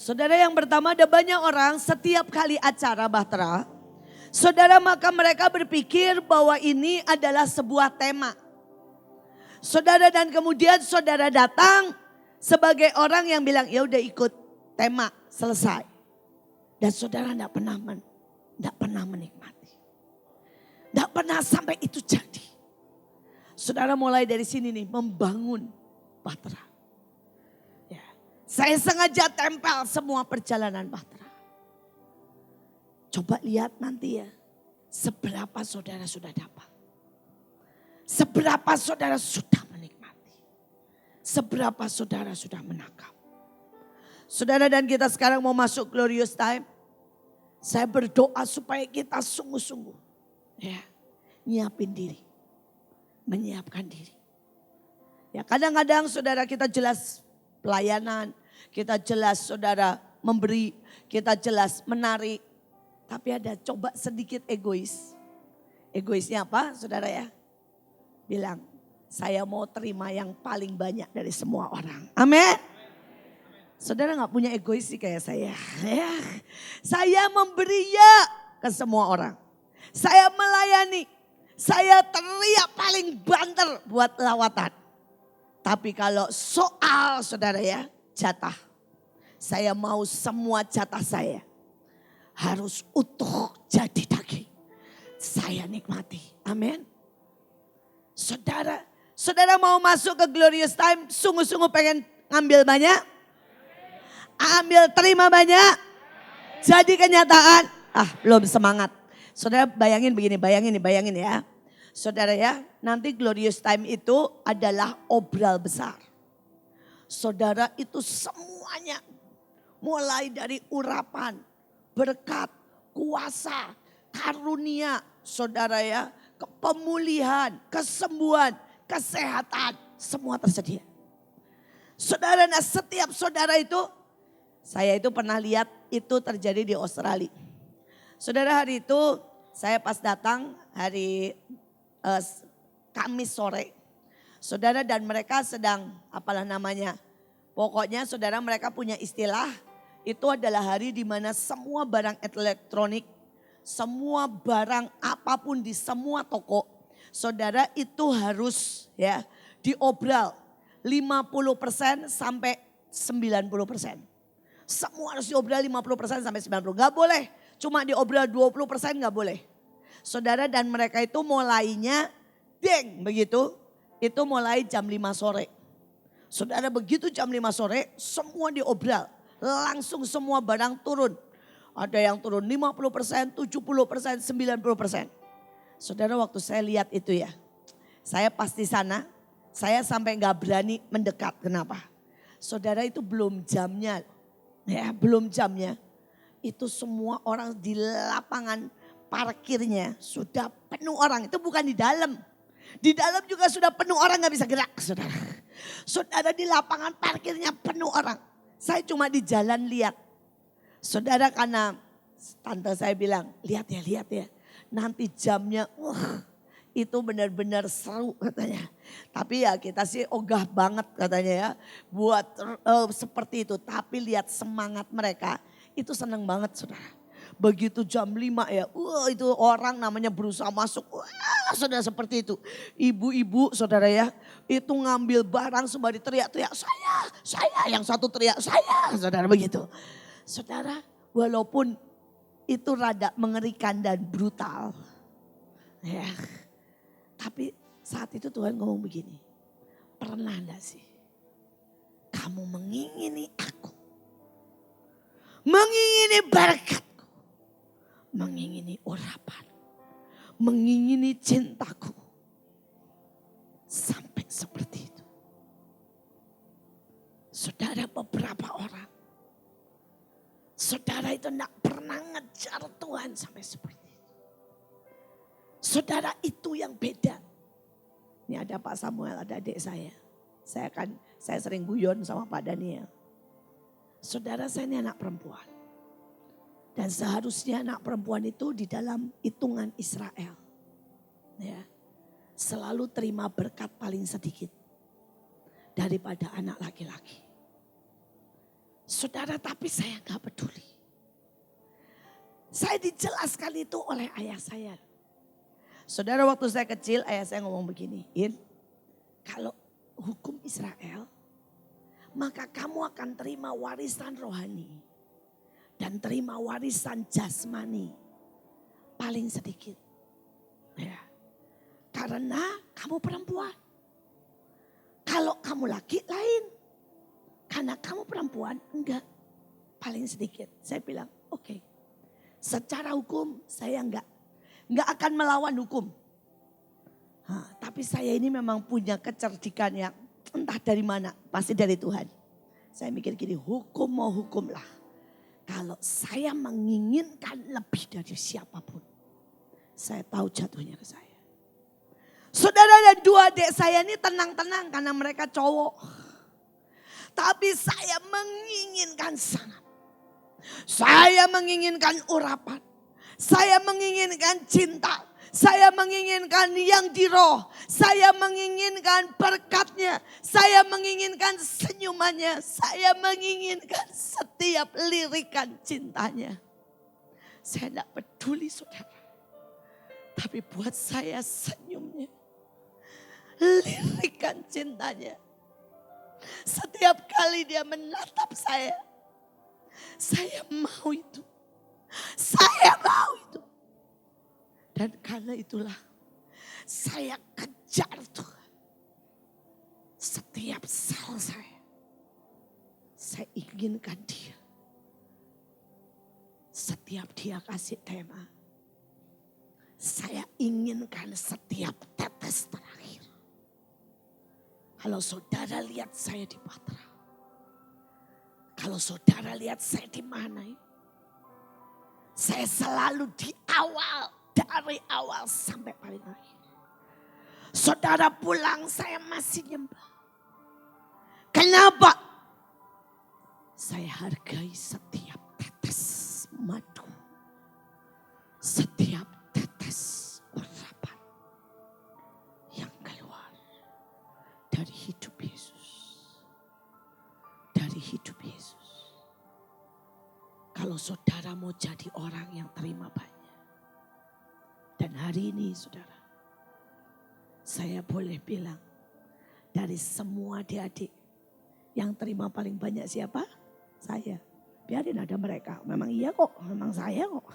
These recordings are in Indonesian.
Saudara, yang pertama, ada banyak orang setiap kali acara Bahtera, saudara, maka mereka berpikir bahwa ini adalah sebuah tema. Saudara, dan kemudian saudara datang sebagai orang yang bilang, ya udah ikut tema, selesai. Dan saudara tidak pernah menikmati. Tidak pernah sampai itu jadi. Saudara, mulai dari sini nih, membangun Bahtera. Ya. Saya sengaja tempel semua perjalanan Bahtera. Coba lihat nanti ya, seberapa saudara sudah dapat. Seberapa saudara sudah menikmati. Seberapa saudara sudah menangkap. Saudara, dan kita sekarang mau masuk glorious time. Saya berdoa supaya kita sungguh-sungguh ya, nyiapin diri. Menyiapkan diri. Ya, kadang-kadang saudara kita jelas pelayanan, kita jelas saudara memberi, kita jelas menarik. Tapi ada coba sedikit egois. Egoisnya apa saudara ya? Bilang, saya mau terima yang paling banyak dari semua orang. Amin. Saudara gak punya egois sih kayak saya. Ya. Saya memberi ya ke semua orang. Saya melayani. Saya teriak paling banter buat lawatan. Tapi kalau soal saudara ya, jatah. Saya mau semua jatah saya harus utuh jadi daging. Saya nikmati. Amin. Saudara mau masuk ke glorious time, sungguh-sungguh pengen ngambil banyak? Ambil terima banyak? Jadi kenyataan? Belum semangat. Saudara bayangin begini, bayangin ya. Saudara ya, nanti glorious time itu adalah obral besar. Saudara, itu semuanya mulai dari urapan, berkat, kuasa, karunia, saudara ya, pemulihan, kesembuhan, kesehatan, semua tersedia. Saudara, nah setiap saudara itu, saya itu pernah lihat itu terjadi di Australia. Saudara, hari itu saya pas datang hari Kamis sore. Saudara, dan mereka sedang apalah namanya. Pokoknya saudara, mereka punya istilah, itu adalah hari di mana semua barang elektronik, semua barang apapun di semua toko, saudara itu harus ya diobral 50% sampai 90%. Semua harus diobral 50% sampai 90%. Gak boleh cuma diobral 20% gak boleh. Saudara, dan mereka itu mulainya deng begitu, itu mulai jam 5 sore. Saudara, begitu jam 5 sore semua diobral. Langsung semua barang turun. Ada yang turun 50%, 70%, 90%. Saudara, waktu saya lihat itu ya, saya pasti sana, saya sampai gak berani mendekat. Kenapa? Saudara, itu belum jamnya. Ya, belum jamnya. Itu semua orang di lapangan parkirnya sudah penuh orang. Itu bukan di dalam. Di dalam juga sudah penuh orang, gak bisa gerak saudara. Saudara, di lapangan parkirnya penuh orang. Saya cuma di jalan lihat. Saudara, karena tante saya bilang, lihat ya. Nanti jamnya, itu benar-benar seru katanya. Tapi ya kita sih ogah banget katanya ya. Buat seperti itu. Tapi lihat semangat mereka, itu senang banget saudara. Begitu jam 5 ya, itu orang namanya berusaha masuk. Saudara, seperti itu. Ibu-ibu saudara ya, itu ngambil barang sembari teriak-teriak, saya. Yang satu teriak, saya. Saudara, begitu. Saudara, walaupun itu rada mengerikan dan brutal. Ya, tapi saat itu Tuhan ngomong begini, pernah enggak sih kamu mengingini aku, mengingini berkatku, mengingini urapan, mengingini cintaku, sampai seperti itu. Saudara, beberapa orang, saudara itu enggak pernah ngejar Tuhan sampai seperti itu. Saudara, itu yang beda. Ini ada Pak Samuel, ada adik saya. Saya sering guyon sama Pak Daniel. Saudara, saya ini anak perempuan. Dan seharusnya anak perempuan itu di dalam hitungan Israel. Ya, selalu terima berkat paling sedikit daripada anak laki-laki. Saudara, tapi saya gak peduli. Saya dijelaskan itu oleh ayah saya. Saudara, waktu saya kecil ayah saya ngomong begini, In, kalau hukum Israel, maka kamu akan terima warisan rohani dan terima warisan jasmani paling sedikit. Ya. Karena kamu perempuan. Kalau kamu laki lain. Karena kamu perempuan, enggak. Paling sedikit. Saya bilang, oke. Secara hukum saya enggak akan melawan hukum. Tapi saya ini memang punya kecerdikan yang entah dari mana. Pasti dari Tuhan. Saya mikir gini, hukum mau hukumlah. Kalau saya menginginkan lebih dari siapapun. Saya tahu jatuhnya ke saya. Saudara dan dua adik saya ini tenang-tenang karena mereka cowok. Tapi saya menginginkan sangat. Saya menginginkan urapan. Saya menginginkan cinta. Saya menginginkan yang di roh. Saya menginginkan berkatnya. Saya menginginkan senyumannya. Saya menginginkan setiap lirikan cintanya. Saya tidak peduli saudara. Tapi buat saya senyumnya. Lirikan cintanya. Setiap kali dia menatap saya mau itu. Saya mau itu. Dan karena itulah saya kejar Tuhan. Setiap sel saya inginkan dia. Setiap dia kasih tema, saya inginkan setiap tetes terakhir. Kalau saudara lihat saya di Patra. Kalau saudara lihat saya di mana. Saya selalu di awal. Dari awal sampai paling akhir. Saudara pulang saya masih nyembah. Kenapa? Saya hargai setiap tetes madu. Setiap tetes urapan yang keluar dari hidup Yesus. Dari hidup Yesus. Kalau saudara mau jadi orang yang terima banyak. Dan hari ini saudara, saya boleh bilang dari semua adik-adik yang terima paling banyak siapa? Saya. Biarin ada mereka, memang iya kok, memang saya kok.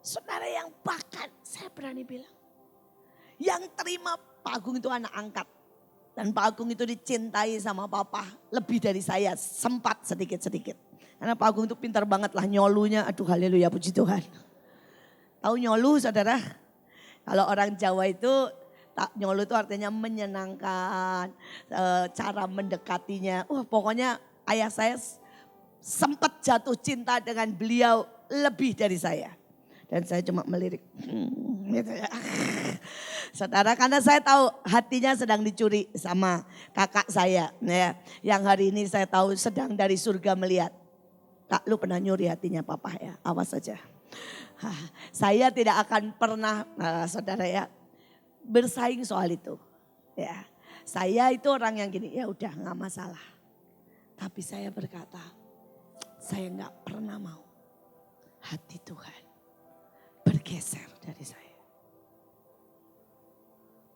Saudara yang bahkan saya berani bilang. Yang terima Pak Agung itu anak angkat. Dan Pak Agung itu dicintai sama papa lebih dari saya, sempat sedikit-sedikit. Karena Pak Agung itu pintar banget lah nyolunya, aduh haleluya puji Tuhan. Tahu nyolu saudara? Kalau orang Jawa itu, nyolu itu artinya menyenangkan, cara mendekatinya. Pokoknya ayah saya sempat jatuh cinta dengan beliau lebih dari saya. Dan saya cuma melirik. Gitu ya. Saudara, karena saya tahu hatinya sedang dicuri sama kakak saya. Ya, yang hari ini saya tahu sedang dari surga melihat. Kak, lu pernah nyuri hatinya papa ya, awas saja. Saya tidak akan pernah, saudara ya, bersaing soal itu. Ya, saya itu orang yang gini, ya udah nggak masalah. Tapi saya berkata, saya nggak pernah mau hati Tuhan bergeser dari saya.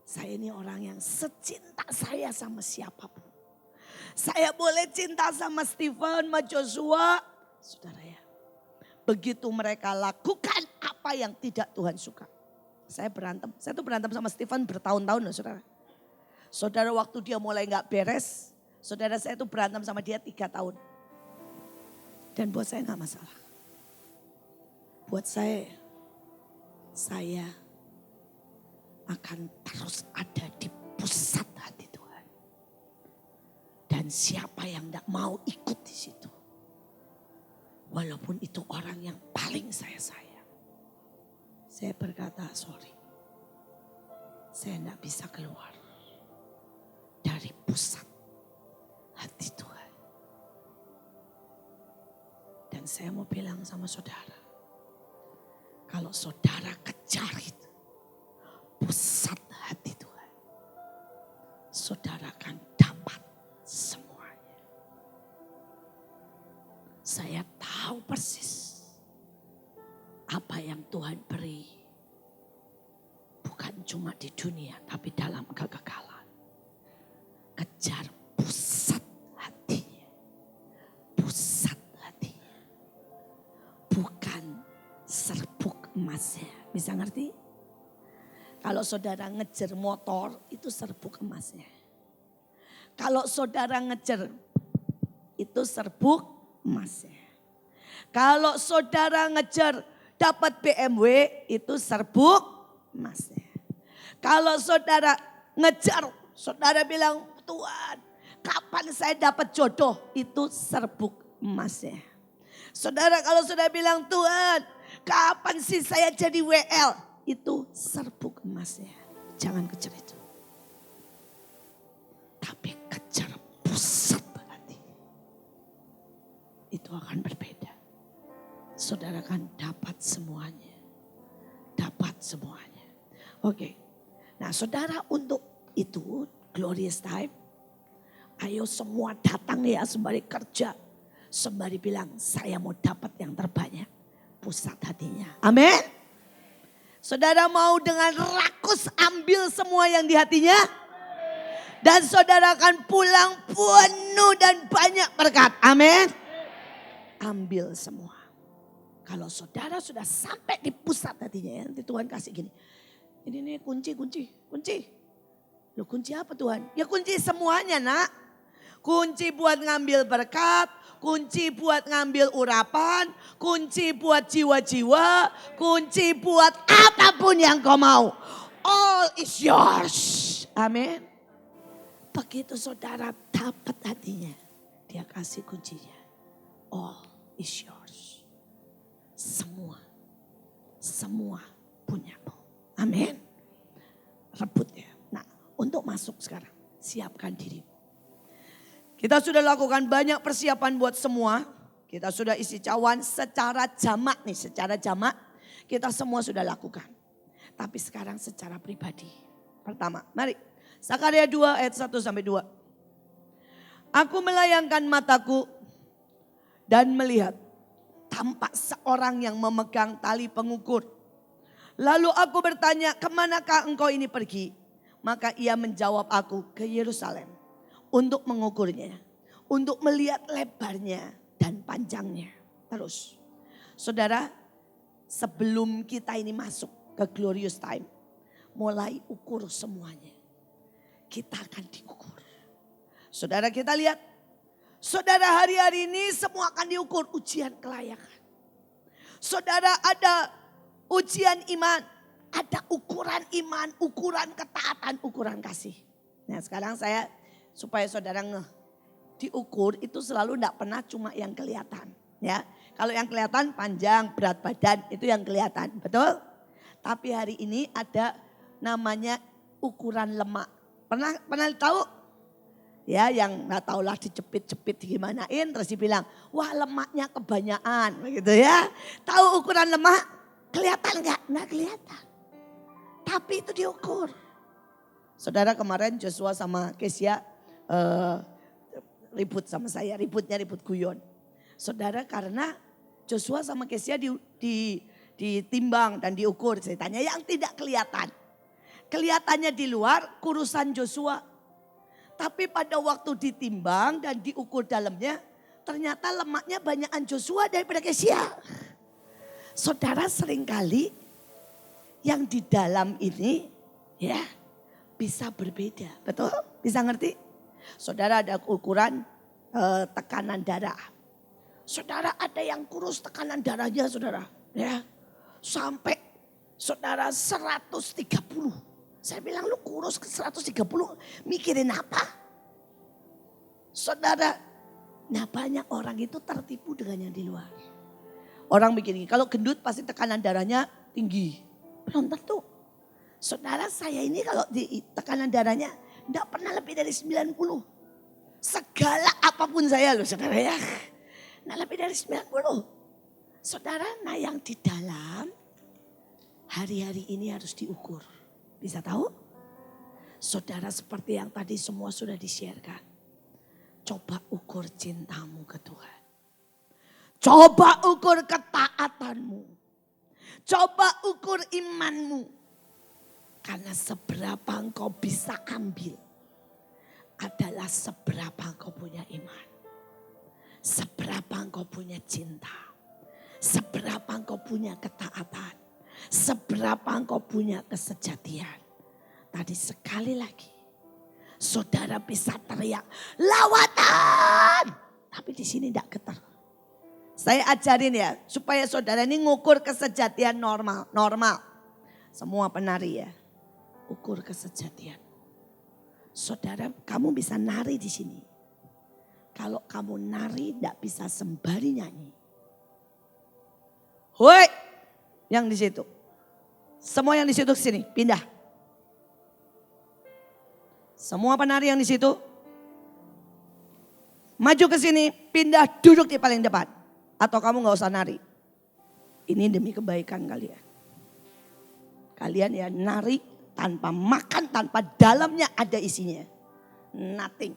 Saya ini orang yang secinta saya sama siapapun. Saya boleh cinta sama Stephen, sama Joshua. Saudara ya, begitu mereka lakukan apa yang tidak Tuhan suka. Saya tuh berantem sama Stephen bertahun-tahun loh saudara. Saudara waktu dia mulai gak beres, saudara saya tuh berantem sama dia 3 tahun. Dan buat saya gak masalah. Buat saya akan terus ada di pusat hati Tuhan. Dan siapa yang gak mau ikut di situ. Walaupun itu orang yang paling saya sayang. Saya berkata sorry. Saya gak bisa keluar dari pusat hati Tuhan. Dan saya mau bilang sama saudara. Kalau saudara kejar itu pusat hati Tuhan. Saudara akan Tuhan beri. Bukan cuma di dunia, tapi dalam kekekalan. Kejar pusat hatinya. Pusat hatinya. Bukan serbuk emasnya. Bisa ngerti? Kalau saudara ngejar motor, itu serbuk emasnya. Kalau saudara ngejar, itu serbuk emasnya. Kalau saudara ngejar dapat BMW, itu serbuk emasnya. Kalau saudara ngejar, saudara bilang, Tuhan, kapan saya dapat jodoh? Itu serbuk emasnya. Saudara, kalau saudara bilang, Tuhan, kapan sih saya jadi WL? Itu serbuk emasnya. Jangan kejar itu. Tapi kejar pusat hati. Itu akan berbeda. Saudara akan dapat semuanya. Dapat semuanya. Oke. Nah saudara, untuk itu glorious time. Ayo semua datang ya sembari kerja. Sembari bilang saya mau dapat yang terbanyak. Pusat hatinya. Amin. Saudara mau dengan rakus ambil semua yang di hatinya. Dan saudara akan pulang penuh dan banyak berkat. Amin. Ambil semua. Kalau saudara sudah sampai di pusat hatinya ya. Nanti Tuhan kasih gini. Ini nih kunci. Loh kunci apa Tuhan? Ya kunci semuanya nak. Kunci buat ngambil berkat. Kunci buat ngambil urapan. Kunci buat jiwa-jiwa. Kunci buat apapun yang kau mau. All is yours. Amin. Begitu saudara dapat hatinya. Dia kasih kuncinya. All is yours. Semua punyamu. Amin. Rebut ya. Nah untuk masuk sekarang. Siapkan dirimu. Kita sudah lakukan banyak persiapan buat semua. Kita sudah isi cawan secara jamak nih. Secara jamak kita semua sudah lakukan. Tapi sekarang secara pribadi. Pertama mari. Sakarya 2 ayat 1 sampai 2. Aku melayangkan mataku dan melihat. Tampak seorang yang memegang tali pengukur. Lalu aku bertanya, kemanakah engkau ini pergi? Maka ia menjawab aku, ke Yerusalem. Untuk mengukurnya. Untuk melihat lebarnya dan panjangnya. Terus. Saudara, sebelum kita ini masuk ke glorious time. Mulai ukur semuanya. Kita akan diukur. Saudara kita lihat. Saudara hari-hari ini semua akan diukur ujian kelayakan. Saudara ada ujian iman. Ada ukuran iman, ukuran ketaatan, ukuran kasih. Nah sekarang saya supaya saudara diukur itu selalu tidak pernah cuma yang kelihatan. Ya, kalau yang kelihatan panjang, berat badan itu yang kelihatan. Betul? Tapi hari ini ada namanya ukuran lemak. Pernah tahu? Ya yang nggak tahulah dicepit-cepit gimanain terus dibilang wah lemaknya kebanyakan begitu ya. Tahu ukuran lemak? Kelihatan nggak? Nggak kelihatan. Tapi itu diukur. Saudara kemarin Joshua sama Kesia ribut sama saya, ribut guyon. Saudara karena Joshua sama Kesia ditimbang dan diukur ceritanya yang tidak kelihatan. Kelihatannya di luar kurusan Joshua. Tapi pada waktu ditimbang dan diukur dalamnya, ternyata lemaknya banyakan Joshua daripada Kesia. Saudara seringkali yang di dalam ini ya bisa berbeda. Betul? Bisa ngerti? Saudara ada ukuran tekanan darah. Saudara ada yang kurus tekanan darahnya saudara. Ya, sampai saudara 130. Saya bilang lu kurus ke 130 mikirin apa? Saudara, nah banyak orang itu tertipu dengan yang di luar. Orang begini, kalau gendut pasti tekanan darahnya tinggi. Belum tentu. Saudara saya ini kalau di tekanan darahnya enggak pernah lebih dari 90. Segala apapun saya loh saudara ya. Nah lebih dari 90. Saudara, nah yang di dalam hari-hari ini harus diukur. Bisa tahu? Saudara seperti yang tadi semua sudah di-share-kan. Coba ukur cintamu ke Tuhan. Coba ukur ketaatanmu. Coba ukur imanmu. Karena seberapa engkau bisa ambil adalah seberapa engkau punya iman. Seberapa engkau punya cinta. Seberapa engkau punya ketaatan. Seberapa engkau punya kesejatian. Tadi sekali lagi. Saudara bisa teriak lawatan. Tapi di sini tidak getar. Saya ajarin ya, supaya saudara ini ngukur kesejatian normal. Semua penari ya, ukur kesejatian. Saudara, kamu bisa nari di sini. Kalau kamu nari tidak bisa sembari nyanyi. Hoi, yang di situ. Semua yang di situ ke sini, pindah. Semua penari yang di situ, maju ke sini, pindah duduk di paling depan. Atau kamu gak usah nari. Ini demi kebaikan kalian. Kalian ya nari tanpa makan, tanpa dalamnya ada isinya. Nothing.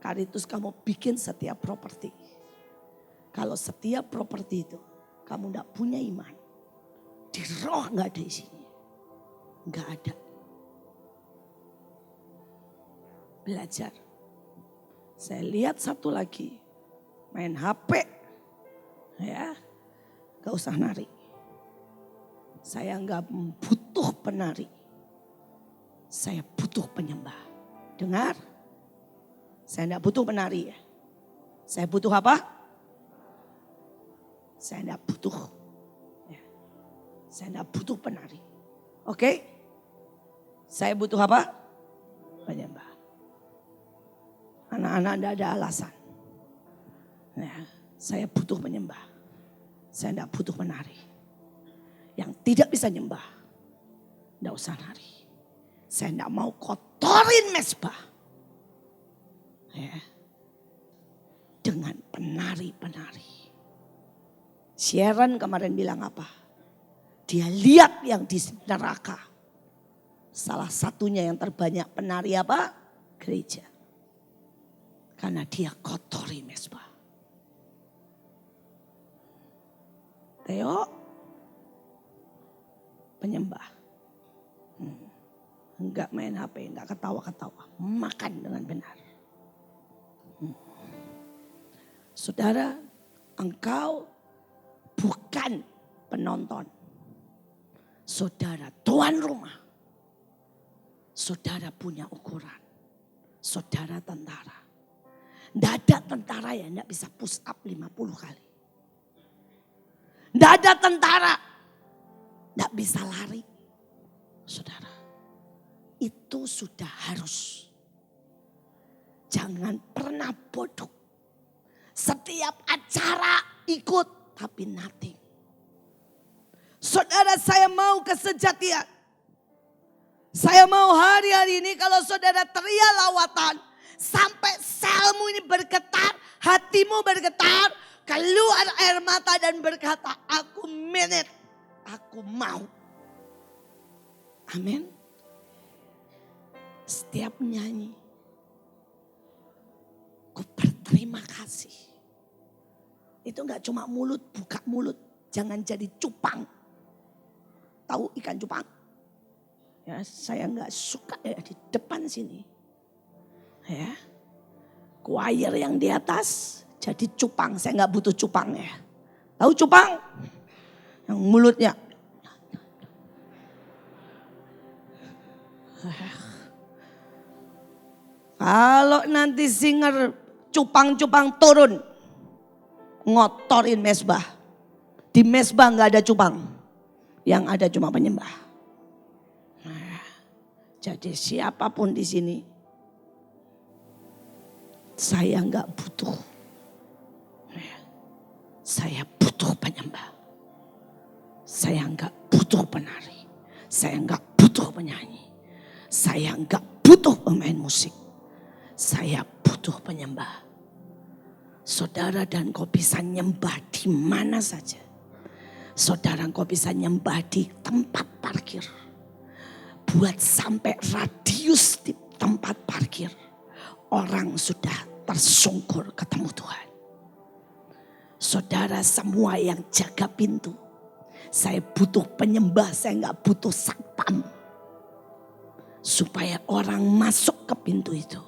Karitus kamu bikin setiap properti. Kalau setiap properti itu kamu gak punya iman. Di roh gak ada isinya. Gak ada. Belajar. Saya lihat satu lagi. Main HP, ya, gak usah nari. Saya gak butuh penari, saya butuh penyembah. Dengar, saya gak butuh penari ya. Saya butuh apa? Saya gak butuh, ya. Saya gak butuh penari. Oke, saya butuh apa? Penyembah. Anak-anak tidak ada alasan. Ya, saya butuh penyembah. Saya tidak butuh menari. Yang tidak bisa nyembah, tidak usah nari. Saya tidak mau kotorin mesbah. Ya, dengan penari-penari. Sharon kemarin bilang apa? Dia lihat yang di neraka. Salah satunya yang terbanyak penari apa? Gereja. Karena dia kotori mesbah. Theo, penyembah. Enggak main HP, enggak ketawa-ketawa. Makan dengan benar. Saudara, engkau bukan penonton. Saudara tuan rumah. Saudara punya ukuran. Saudara tentara. Tidak ada tentara yang tidak bisa push up 50 kali. Tidak ada tentara, tidak bisa lari. Saudara, itu sudah harus. Jangan pernah bodoh. Setiap acara ikut, tapi nothing. Saudara, saya mau kesejatian. Saya mau hari-hari ini kalau saudara teriak lawatan. Sampai selmu ini bergetar, hatimu bergetar. Keluar air mata dan berkata, aku minit, aku mau. Amin. Setiap nyanyi, aku berterima kasih. Itu gak cuma mulut, buka mulut. Jangan jadi cupang. Tahu ikan cupang? Ya, saya gak suka ya di depan sini. Ya, choir yang di atas. Jadi cupang, saya nggak butuh cupang ya. Tahu cupang? Yang mulutnya. Kalau nanti singer cupang-cupang turun. Ngotorin mesbah. Di mesbah nggak ada cupang. Yang ada cuma penyembah. Nah, jadi siapapun di sini. Saya nggak butuh. Saya butuh penyembah. Saya enggak butuh penari. Saya enggak butuh penyanyi. Saya enggak butuh pemain musik. Saya butuh penyembah. Saudara dan kau bisa nyembah di mana saja. Saudara kau bisa nyembah di tempat parkir. Buat sampai radius di tempat parkir. Orang sudah tersungkur ketemu Tuhan. Saudara semua yang jaga pintu. Saya butuh penyembah, saya gak butuh satpam. Supaya orang masuk ke pintu itu.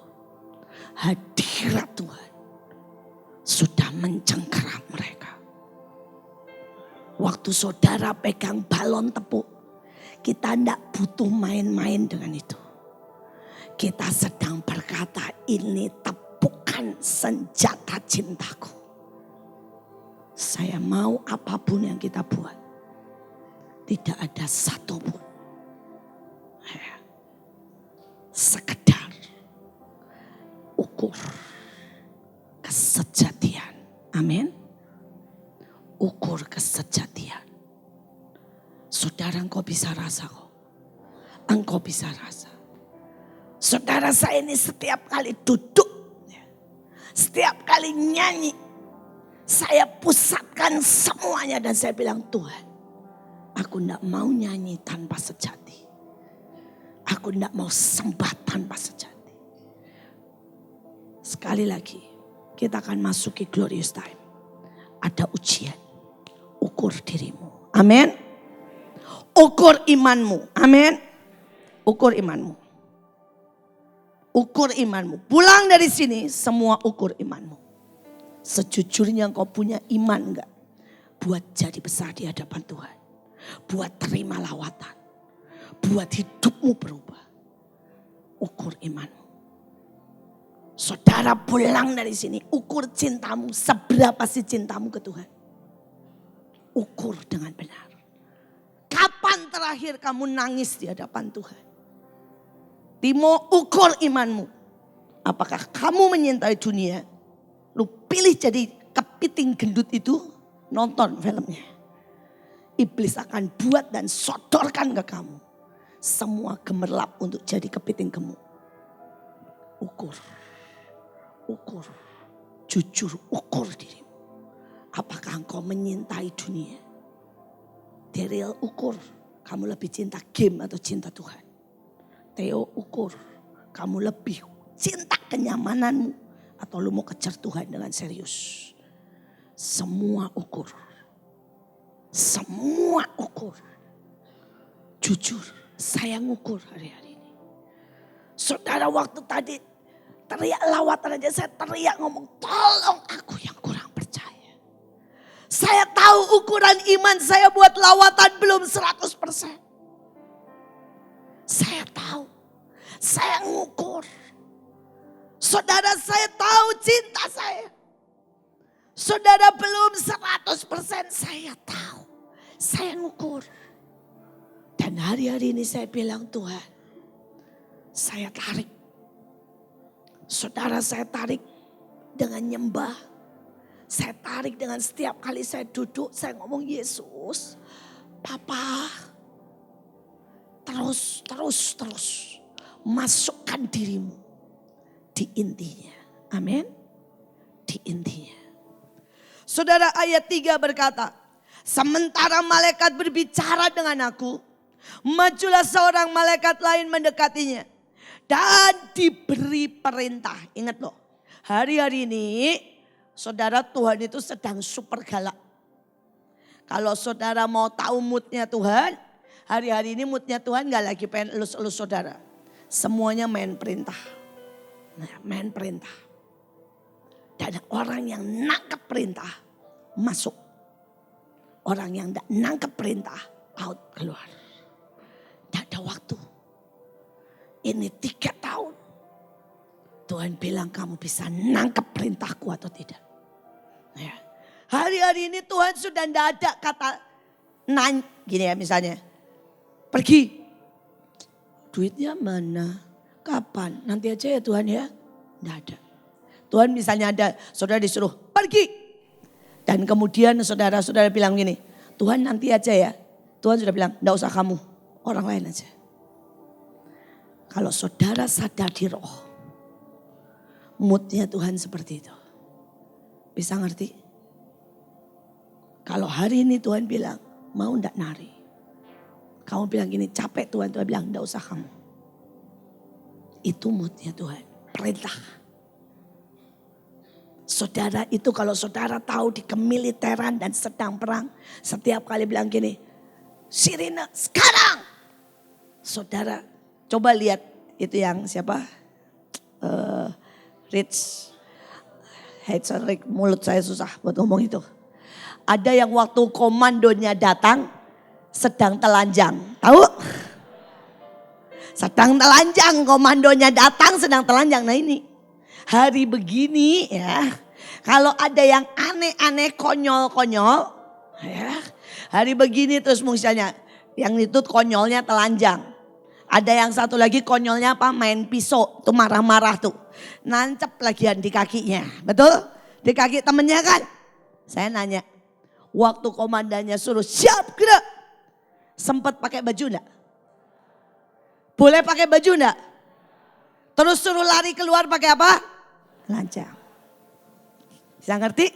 Hadirat Tuhan sudah mencengkeram mereka. Waktu saudara pegang balon tepuk, kita tidak butuh main-main dengan itu. Kita sedang berkata, ini tepukan senjata cintaku. Saya mau apapun yang kita buat. Tidak ada satupun. Sekedar ukur kesejatian. Amin. Ukur kesejatian. Saudara, engkau bisa rasa kok. Engkau bisa rasa. Saudara, saya ini setiap kali duduk, setiap kali nyanyi, saya pusatkan semuanya dan saya bilang, Tuhan, aku tidak mau nyanyi tanpa sejati. Aku tidak mau sembah tanpa sejati. Sekali lagi, kita akan masuki glorious time. Ada ujian. Ukur dirimu. Amin. Ukur imanmu. Amin. Ukur imanmu. Ukur imanmu. Pulang dari sini, semua ukur imanmu. Sejujurnya engkau punya iman enggak? Buat jadi besar di hadapan Tuhan. Buat terima lawatan. Buat hidupmu berubah. Ukur imanmu. Saudara pulang dari sini. Ukur cintamu. Seberapa sih cintamu ke Tuhan? Ukur dengan benar. Kapan terakhir kamu nangis di hadapan Tuhan? Timo, ukur imanmu. Apakah kamu menyintai dunia? Lu pilih jadi kepiting gendut itu. Nonton filmnya. Iblis akan buat dan sodorkan ke kamu. Semua gemerlap untuk jadi kepiting gemuk. Ukur. Ukur. Jujur ukur dirimu. Apakah engkau menyintai dunia? Daryl, ukur. Kamu lebih cinta game atau cinta Tuhan? Theo, ukur. Kamu lebih cinta kenyamananmu atau lu mau kejar Tuhan dengan serius? Semua ukur. Semua ukur. Jujur, saya ngukur hari-hari ini. Saudara, waktu tadi teriak lawatan aja, saya teriak ngomong, tolong aku yang kurang percaya. Saya tahu ukuran iman saya buat lawatan belum 100%. Saya tahu, saya ngukur. Saudara, saya tahu cinta saya. Saudara, belum 100%, saya tahu. Saya ngukur. Dan hari-hari ini saya bilang, Tuhan, saya tarik. Saudara, saya tarik dengan nyembah. Saya tarik dengan setiap kali saya duduk, saya ngomong, Yesus, Papa, terus masukkan dirimu di intinya. Amin. Di intinya. Saudara, ayat 3 berkata, sementara malaikat berbicara dengan aku, majulah seorang malaikat lain mendekatinya dan diberi perintah. Ingat loh, hari-hari ini saudara, Tuhan itu sedang super galak. Kalau saudara mau tahu moodnya Tuhan, hari-hari ini moodnya Tuhan gak lagi pengen elus-elus saudara. Semuanya main perintah. Nah, main perintah. Dan orang yang nangkep perintah masuk. Orang yang tidak nangkep perintah out, keluar. Tidak ada waktu. Ini 3 tahun. Tuhan bilang kamu bisa nangkep perintahku atau tidak. Ya. Hari-hari ini Tuhan sudah tidak ada kata gini ya misalnya. Pergi. Duitnya mana? Kapan? Nanti aja ya Tuhan ya. Tidak ada. Tuhan misalnya ada, saudara disuruh pergi. Dan kemudian saudara-saudara bilang gini, Tuhan nanti aja ya. Tuhan sudah bilang, enggak usah kamu, orang lain aja. Kalau saudara sadar di roh, moodnya Tuhan seperti itu. Bisa ngerti? Kalau hari ini Tuhan bilang, mau enggak nari? Kamu bilang gini, capek Tuhan bilang, enggak usah kamu. Itu moodnya Tuhan, perintah. Saudara itu kalau saudara tahu di kemiliteran dan sedang perang. Setiap kali bilang gini, Sirine sekarang. Saudara, coba lihat itu yang siapa? Rich Hedgerik, mulut saya susah buat ngomong itu. Ada yang waktu komandonya datang sedang telanjang. Tahu? Sedang telanjang, komandonya datang sedang telanjang. Nah ini hari begini ya. Kalau ada yang aneh-aneh konyol-konyol. Ya, hari begini terus misalnya yang itu konyolnya telanjang. Ada yang satu lagi konyolnya apa? Main pisau. Tuh marah-marah tuh. Nancep lagian di kakinya. Betul? Di kaki temennya kan? Saya nanya. Waktu komandannya suruh siap gerak. Sempat pakai baju enggak? Boleh pakai baju enggak? Terus suruh lari keluar pakai apa? Telanjang. Bisa ngerti?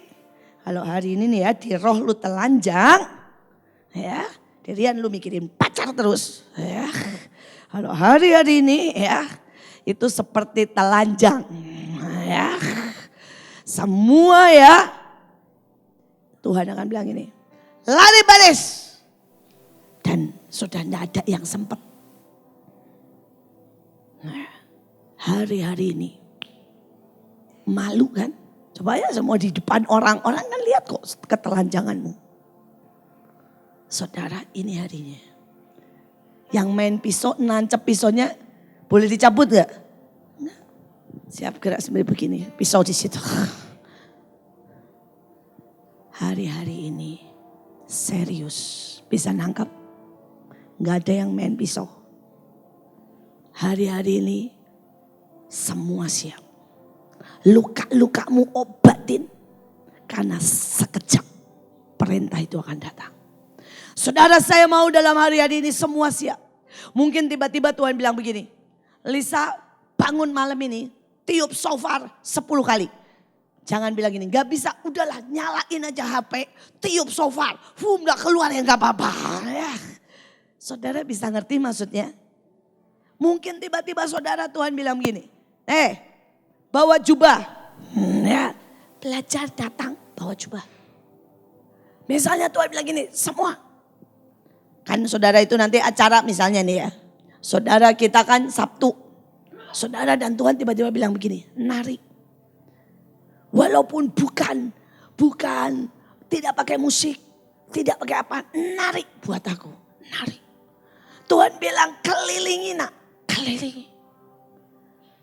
Kalau hari ini nih ya di roh lu telanjang. Ya. Dirian lu mikirin pacar terus. Ya. Kalau hari-hari ini ya. Itu seperti telanjang. Ya. Semua ya. Tuhan akan bilang ini. Lari baris. Dan sudah tidak ada yang sempat. Nah, hari-hari ini malu kan? Coba ya semua di depan orang-orang kan lihat kok ketelanjanganmu. Saudara ini harinya. Yang main pisau nancep pisaunya boleh dicabut gak? Nggak. Siap gerak seperti begini, pisau di situ. Hari-hari ini serius bisa nangkap? Gak ada yang main pisau. Hari-hari ini semua siap. Luka-lukamu obatin. Karena sekejap perintah itu akan datang. Saudara saya mau dalam hari-hari ini semua siap. Mungkin tiba-tiba Tuhan bilang begini. Lisa bangun malam ini tiup shofar 10 kali. Jangan bilang gini, gak bisa udahlah nyalain aja HP. Tiup shofar, gak keluar ya gak apa-apa. Ya. Saudara bisa ngerti maksudnya? Mungkin tiba-tiba saudara Tuhan bilang begini. Bawa jubah. Ya, belajar datang bawa jubah. Misalnya Tuhan bilang gini, semua. Kan saudara itu nanti acara misalnya nih ya. Saudara kita kan Sabtu. Saudara dan Tuhan tiba-tiba bilang begini, nari. Walaupun bukan tidak pakai musik, tidak pakai apa, nari buat aku, nari. Tuhan bilang kelilingi nak. Kelilingi.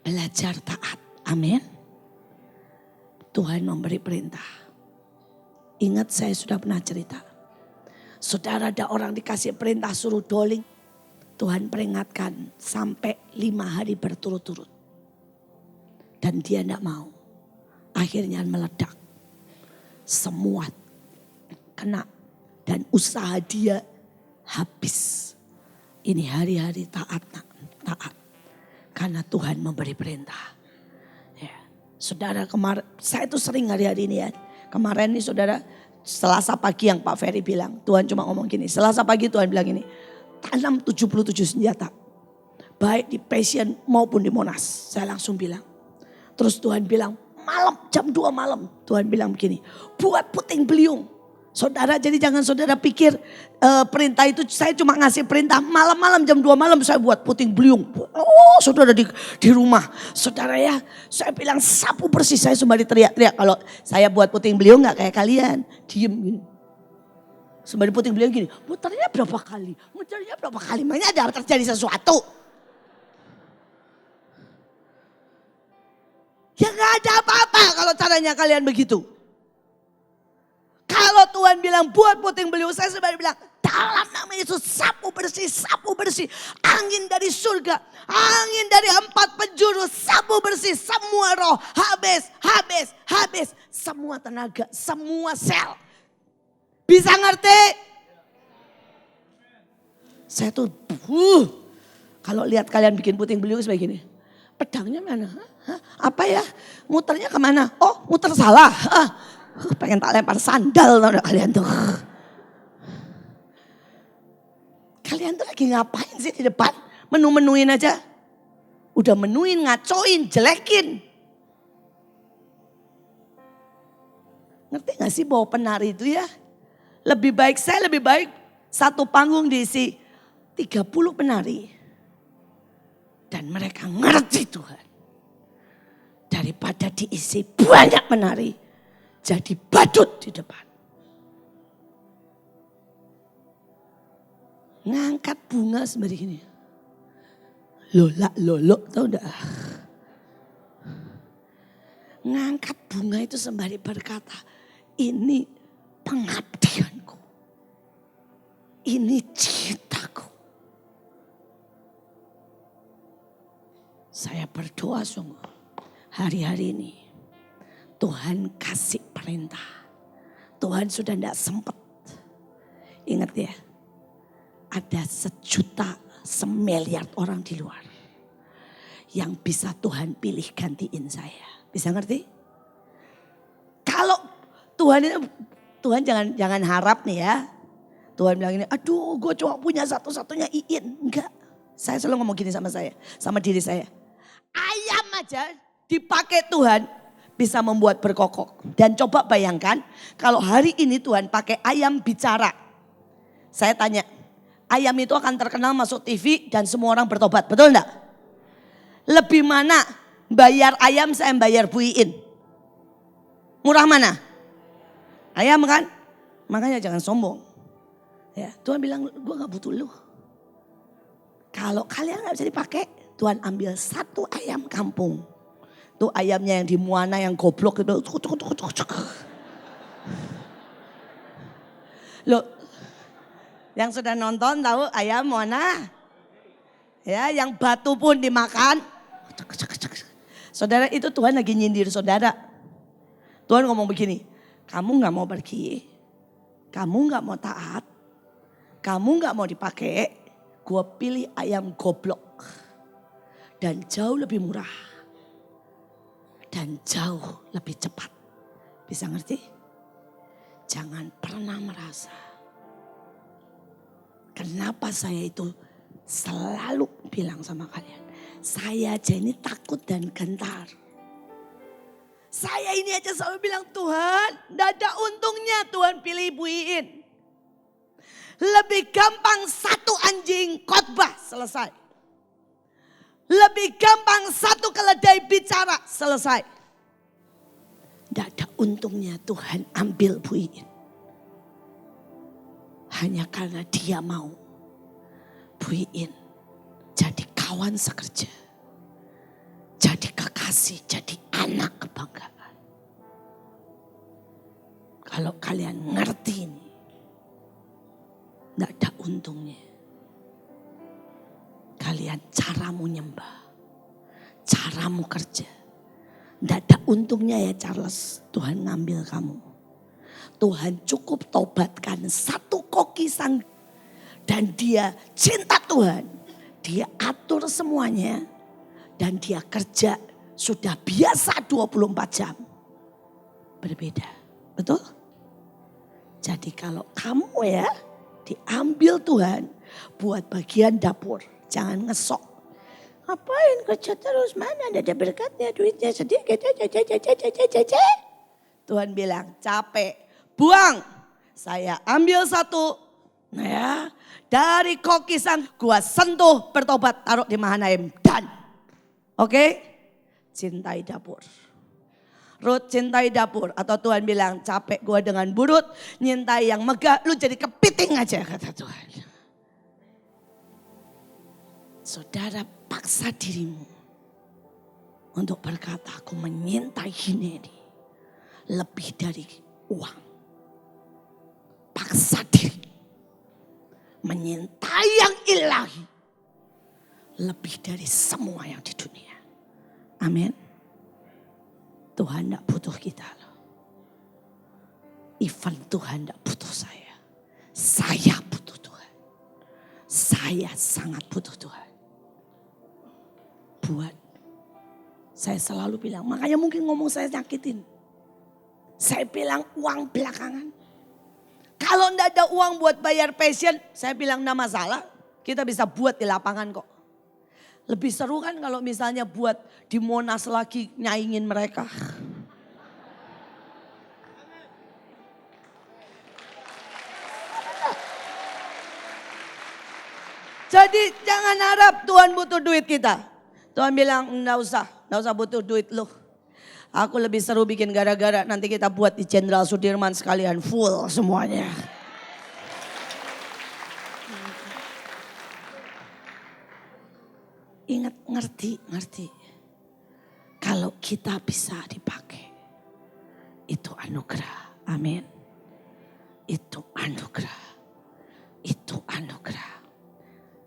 Belajar taat. Amin. Tuhan memberi perintah. Ingat saya sudah pernah cerita. Saudara ada orang dikasih perintah suruh doling. Tuhan peringatkan sampai 5 hari berturut-turut. Dan dia tidak mau. Akhirnya meledak. Semua kena. Dan usaha dia habis. Ini hari-hari taat. Karena Tuhan memberi perintah. Ya. Saudara kemarin, saya itu sering hari-hari ini ya. Kemarin nih saudara, Selasa pagi yang Pak Ferry bilang. Tuhan cuma ngomong gini, Selasa pagi Tuhan bilang gini. Tanam 77 senjata. Baik di Passion maupun di Monas. Saya langsung bilang. Terus Tuhan bilang, malam jam 2 malam. Tuhan bilang begini, buat puting beliung. Saudara, jadi jangan saudara pikir perintah itu saya cuma ngasih perintah malam-malam jam 2 malam saya buat puting beliung. Oh saudara di rumah. Saudara ya, saya bilang sapu bersih. Saya sembari teriak-teriak. Kalau saya buat puting beliung gak kayak kalian. Diem gini. Sembari puting beliung gini. Muternya berapa kali? Makanya ada terjadi sesuatu. Ya gak ada apa-apa kalau caranya kalian begitu. Kalau Tuhan bilang buat puting beliung, saya sebenarnya bilang dalam nama Yesus sapu bersih. Angin dari surga, angin dari 4 penjuru, sapu bersih. Semua roh habis. Semua tenaga, semua sel. Bisa ngerti? Saya tuh, kalau lihat kalian bikin puting beliung seperti gini. Pedangnya mana? Apa ya? Muternya kemana? Oh muter salah. Pengen tak lempar sandal tau kalian tuh. Kalian tuh lagi ngapain sih di depan? Menu-menuin aja. Udah menuin, ngacoin, jelekin. Ngerti gak sih bahwa penari itu ya? Lebih baik Satu panggung diisi 30 penari. Dan mereka ngerti Tuhan. Daripada diisi banyak penari, jadi badut di depan. Ngangkat bunga seperti ini. Lolak, tau enggak? Ngangkat bunga itu sembari berkata, ini pengabdianku. Ini cintaku. Saya berdoa sungguh hari-hari ini. Tuhan kasih perintah. Tuhan sudah tidak sempat. Ingat ya, ada 1.000.000 orang di luar. Yang bisa Tuhan pilih gantiin saya. Bisa ngerti? Kalau Tuhan jangan harap nih ya. Tuhan bilang ini, aduh gue cuma punya satu-satunya Iin. Enggak, saya selalu ngomong gini sama diri saya. Ayam aja dipakai Tuhan bisa membuat berkokok. Dan coba bayangkan kalau hari ini Tuhan pakai ayam bicara. Saya tanya, ayam itu akan terkenal masuk TV dan semua orang bertobat, betul enggak? Lebih mana bayar ayam saya bayar Bu Iin? Murah mana? Ayam kan? Makanya jangan sombong. Ya, Tuhan bilang gue gak butuh lu. Kalau kalian gak bisa dipakai, Tuhan ambil satu ayam kampung. Tuh ayamnya yang di Moana yang goblok itu. Loh, yang sudah nonton tahu ayam Moana? Ya, yang batu pun dimakan. Saudara, itu Tuhan lagi nyindir saudara. Tuhan ngomong begini, kamu gak mau pergi, kamu gak mau taat, kamu gak mau dipakai, gue pilih ayam goblok. Dan jauh lebih murah. Dan jauh lebih cepat. Bisa ngerti? Jangan pernah merasa. Kenapa saya itu selalu bilang sama kalian. Saya aja ini takut dan gentar. Saya ini aja selalu bilang Tuhan, tidak ada untungnya Tuhan pilih Bu Iin. Lebih gampang satu anjing khotbah selesai. Lebih gampang satu keledai bicara selesai. Tidak ada untungnya Tuhan ambil Bu Iin. Hanya karena dia mau Bu Iin jadi kawan sekerja. Jadi kekasih, jadi anak kebanggaan. Kalau kalian ngerti ini, tidak ada untungnya. Kalian caramu nyembah, caramu kerja. Tidak ada untungnya ya Charles, Tuhan ngambil kamu. Tuhan cukup tobatkan satu kokisan. Dan dia cinta Tuhan. Dia atur semuanya. Dan dia kerja sudah biasa 24 jam. Berbeda, betul? Jadi kalau kamu ya diambil Tuhan buat bagian dapur. Jangan ngesok. Ngapain kerja terus? Mana ada berkatnya, duitnya sedikit. Tuhan bilang capek. Buang. Saya ambil satu. Nah ya. Dari kokisan gua sentuh bertobat taruh di Mahanaim. Dan. Oke. Cintai dapur. Ruth cintai dapur. Atau Tuhan bilang capek gua dengan burut. Nyintai yang megah. Lu jadi kepiting aja kata Tuhan. Saudara paksa dirimu untuk berkata aku menyintai ini lebih dari uang. Paksa diri menyintai yang ilahi lebih dari semua yang di dunia. Amin. Tuhan tidak butuh kita loh. Even Tuhan tidak butuh saya. Saya butuh Tuhan. Saya sangat butuh Tuhan. Buat saya selalu bilang, makanya mungkin ngomong saya nyakitin. Saya bilang uang belakangan. Kalau enggak ada uang buat bayar passion, saya bilang enggak masalah. Kita bisa buat di lapangan kok. Lebih seru kan kalau misalnya buat di Monas lagi nyaingin mereka. Jadi jangan harap Tuhan butuh duit kita. Tuhan bilang enggak usah butuh duit lu. Aku lebih seru bikin gara-gara, nanti kita buat di Jenderal Sudirman sekalian full semuanya. Ingat, ngerti. Kalau kita bisa dipakai, itu anugerah. Amin. Itu anugerah.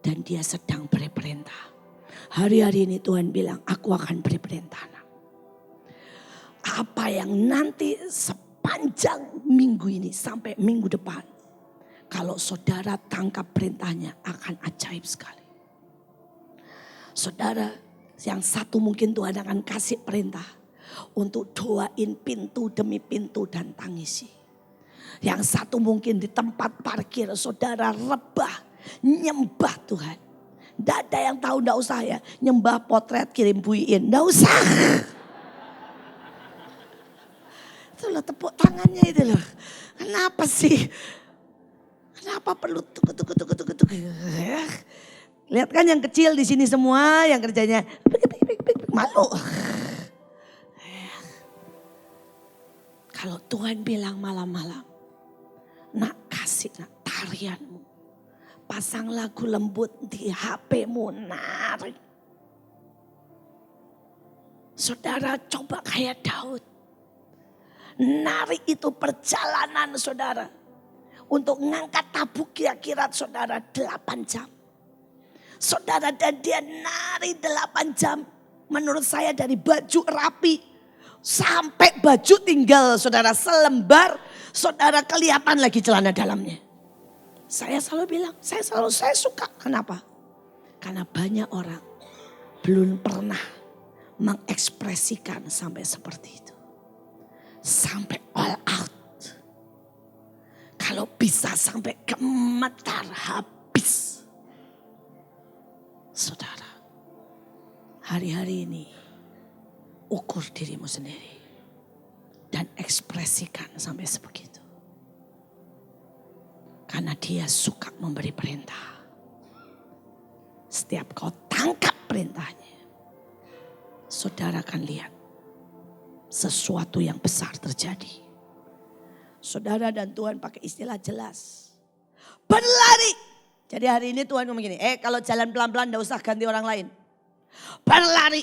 Dan dia sedang beri perintah. Hari-hari ini Tuhan bilang, aku akan beri perintah. Apa yang nanti sepanjang minggu ini sampai minggu depan, kalau saudara tangkap perintahnya, akan ajaib sekali. Saudara, yang satu mungkin Tuhan akan kasih perintah untuk doain pintu demi pintu dan tangisi. Yang satu mungkin di tempat parkir saudara rebah, nyembah Tuhan. Tidak ada yang tahu, tidak usah ya. Nyembah potret kirim buiin, tidak usah. Itu loh tepuk tangannya itu loh. Kenapa sih? Kenapa perlu tuk. Lihat kan yang kecil di sini semua yang kerjanya malu. Kalau Tuhan bilang malam-malam, nak kasih nak tarianmu. Pasang lagu lembut di HP-mu, narik. Saudara coba kayak Daud. Narik itu perjalanan saudara. Untuk ngangkat tabuk kira-kira saudara 8 jam. Saudara dan dia narik 8 jam. Menurut saya dari baju rapi sampai baju tinggal saudara selembar. Saudara kelihatan lagi celana dalamnya. Saya selalu bilang, saya suka. Kenapa? Karena banyak orang belum pernah mengekspresikan sampai seperti itu. Sampai all out. Kalau bisa sampai gemetar habis. Saudara, hari-hari ini ukur dirimu sendiri. Dan ekspresikan sampai sebegitu. Karena dia suka memberi perintah. Setiap kau tangkap perintahnya, saudara akan lihat sesuatu yang besar terjadi. Saudara dan Tuhan pakai istilah jelas. Berlari. Jadi hari ini Tuhan ngomong gini, kalau jalan pelan-pelan gak usah ganti orang lain. Berlari.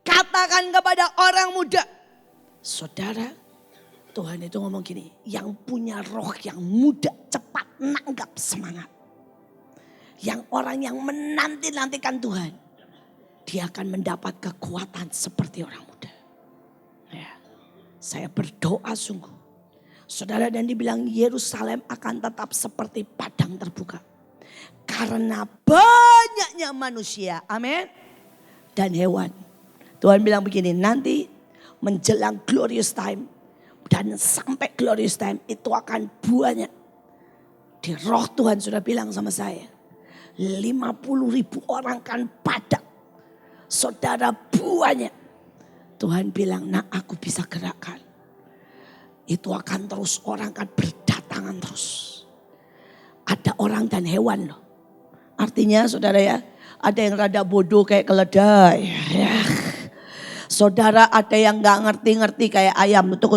Katakan kepada orang muda. Saudara, Tuhan itu ngomong gini, yang punya roh yang muda cepat nanggap semangat. Yang orang yang menanti-nantikan Tuhan, dia akan mendapat kekuatan seperti orang muda. Ya, saya berdoa sungguh. Saudara, dan dibilang Yerusalem akan tetap seperti padang terbuka. Karena banyaknya manusia, amin, dan hewan. Tuhan bilang begini, nanti menjelang glorious time. Dan sampai glorious time itu akan banyak. Di roh Tuhan sudah bilang sama saya. 50.000 orang kan padat. Saudara banyak. Tuhan bilang, nah aku bisa gerakkan. Itu akan terus, orang akan berdatangan terus. Ada orang dan hewan loh. Artinya saudara ya, ada yang rada bodoh kayak keledai. Ya. Saudara ada yang gak ngerti-ngerti kayak ayam. Tuk.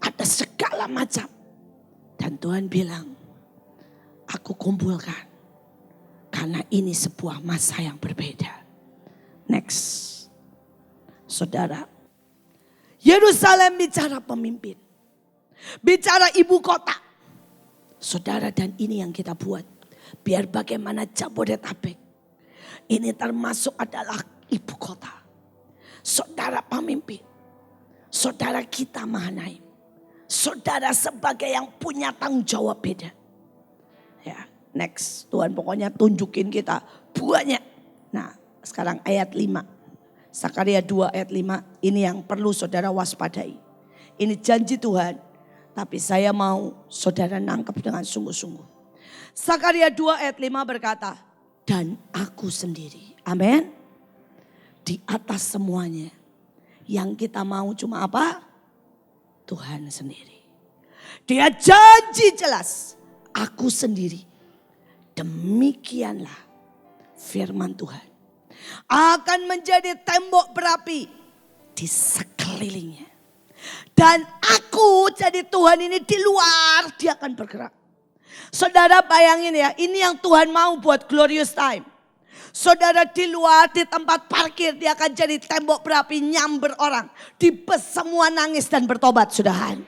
Ada segala macam. Dan Tuhan bilang, aku kumpulkan. Karena ini sebuah masa yang berbeda. Next. Saudara. Yerusalem bicara pemimpin. Bicara ibu kota. Saudara, dan ini yang kita buat. Biar bagaimana Jabodetabek. Ini termasuk adalah ibu kota. Saudara pemimpin. Saudara kita Mahanaim. Saudara sebagai yang punya tanggung jawab beda. Ya, next. Tuhan pokoknya tunjukin kita banyak. Nah, sekarang ayat 5. Sakaria 2 ayat 5. Ini yang perlu saudara waspadai. Ini janji Tuhan. Tapi saya mau saudara nangkep dengan sungguh-sungguh. Sakaria 2 ayat 5 berkata, dan aku sendiri. Amin. Di atas semuanya. Yang kita mau cuma apa? Tuhan sendiri. Dia janji jelas. Aku sendiri. Demikianlah firman Tuhan. Akan menjadi tembok berapi di sekelilingnya. Dan aku jadi Tuhan ini di luar, dia akan bergerak. Saudara bayangin ya, ini yang Tuhan mau buat Glorious Time. Saudara di luar, di tempat parkir, dia akan jadi tembok berapi nyamber orang. Di bus semua nangis dan bertobat, sudahan.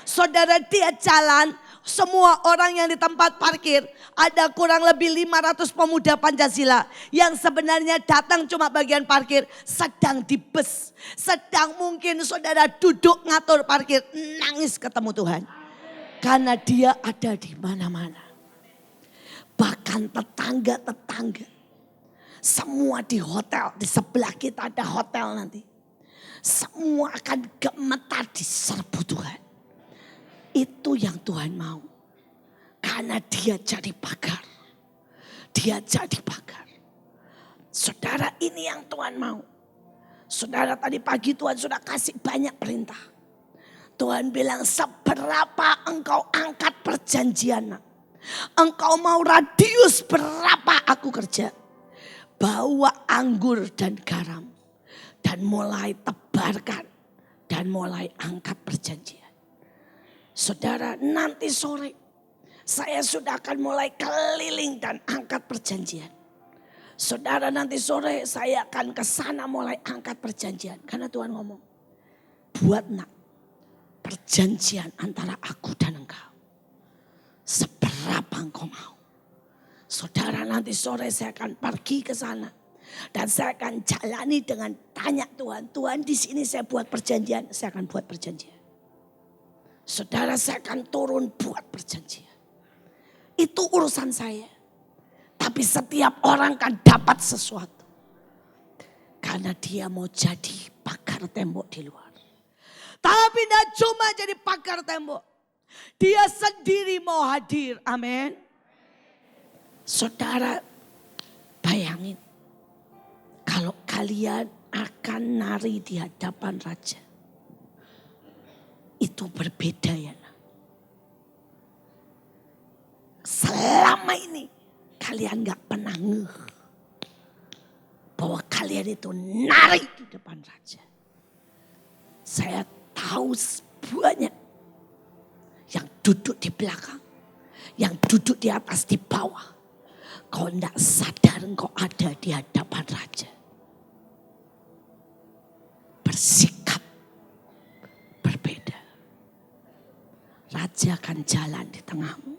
Saudara dia jalan, semua orang yang di tempat parkir, ada kurang lebih 500 pemuda Pancasila yang sebenarnya datang cuma bagian parkir, sedang di bus, sedang mungkin saudara duduk ngatur parkir, nangis ketemu Tuhan. Karena dia ada di mana-mana. Bahkan tetangga-tetangga, semua di hotel, di sebelah kita ada hotel nanti. Semua akan gemetar di serbu Tuhan. Itu yang Tuhan mau. Karena dia jadi pagar. Dia jadi pagar. Saudara, ini yang Tuhan mau. Saudara, tadi pagi Tuhan sudah kasih banyak perintah. Tuhan bilang, seberapa engkau angkat perjanjian. Engkau mau radius berapa aku kerja. Bawa anggur dan garam. Dan mulai tebarkan. Dan mulai angkat perjanjian. Saudara, nanti sore saya sudah akan mulai keliling dan angkat perjanjian. Saudara, nanti sore saya akan ke sana mulai angkat perjanjian. Karena Tuhan ngomong, buat nak perjanjian antara aku dan engkau. Seberapa engkau mau. Saudara, nanti sore saya akan pergi ke sana. Dan saya akan jalani dengan tanya Tuhan. Tuhan, di sini saya buat perjanjian, saya akan buat perjanjian. Saudara, saya akan turun buat perjanjian. Itu urusan saya. Tapi setiap orang kan dapat sesuatu. Karena dia mau jadi pagar tembok di luar. Tapi tidak cuma jadi pagar tembok. Dia sendiri mau hadir. Amin. Saudara, bayangin. Kalau kalian akan nari di hadapan raja. Itu berbeda ya. Selama ini kalian gak pernah ngeh bahwa kalian itu nari di depan raja. Saya tahu banyak yang duduk di belakang, yang duduk di atas, di bawah. Kau gak sadar kau ada di hadapan raja. Bersikap berbeda. Raja akan jalan di tengahmu.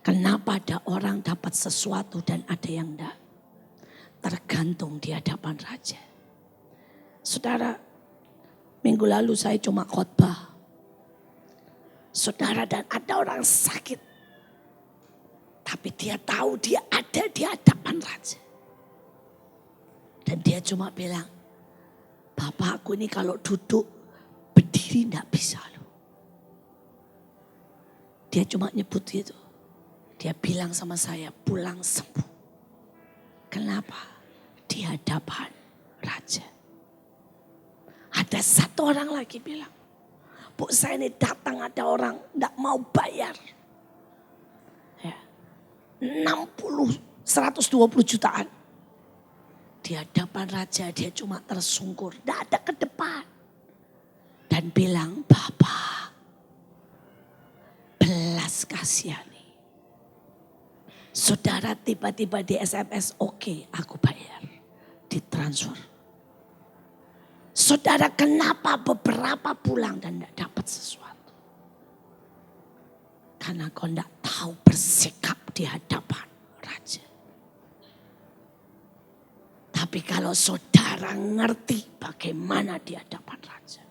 Kenapa ada orang dapat sesuatu dan ada yang enggak? Tergantung di hadapan raja. Saudara, minggu lalu saya cuma khotbah. Saudara, dan ada orang sakit. Tapi dia tahu dia ada di hadapan raja. Dan dia cuma bilang, Bapakku ini kalau duduk berdiri enggak bisa loh. Dia cuma nyebut itu. Dia bilang sama saya, pulang sembuh. Kenapa? Di hadapan raja. Ada satu orang lagi bilang, Bu, saya ini datang ada orang enggak mau bayar. Ya, 120 jutaan. Di hadapan raja dia cuma tersungkur, enggak ada ke depan. Dan bilang, Bapak, belas kasihani. Saudara, tiba-tiba di SMS, oke, aku bayar. Ditransfer. Saudara, kenapa beberapa pulang dan tidak dapat sesuatu? Karena kau tidak tahu bersikap di hadapan raja. Tapi kalau saudara ngerti bagaimana di hadapan raja,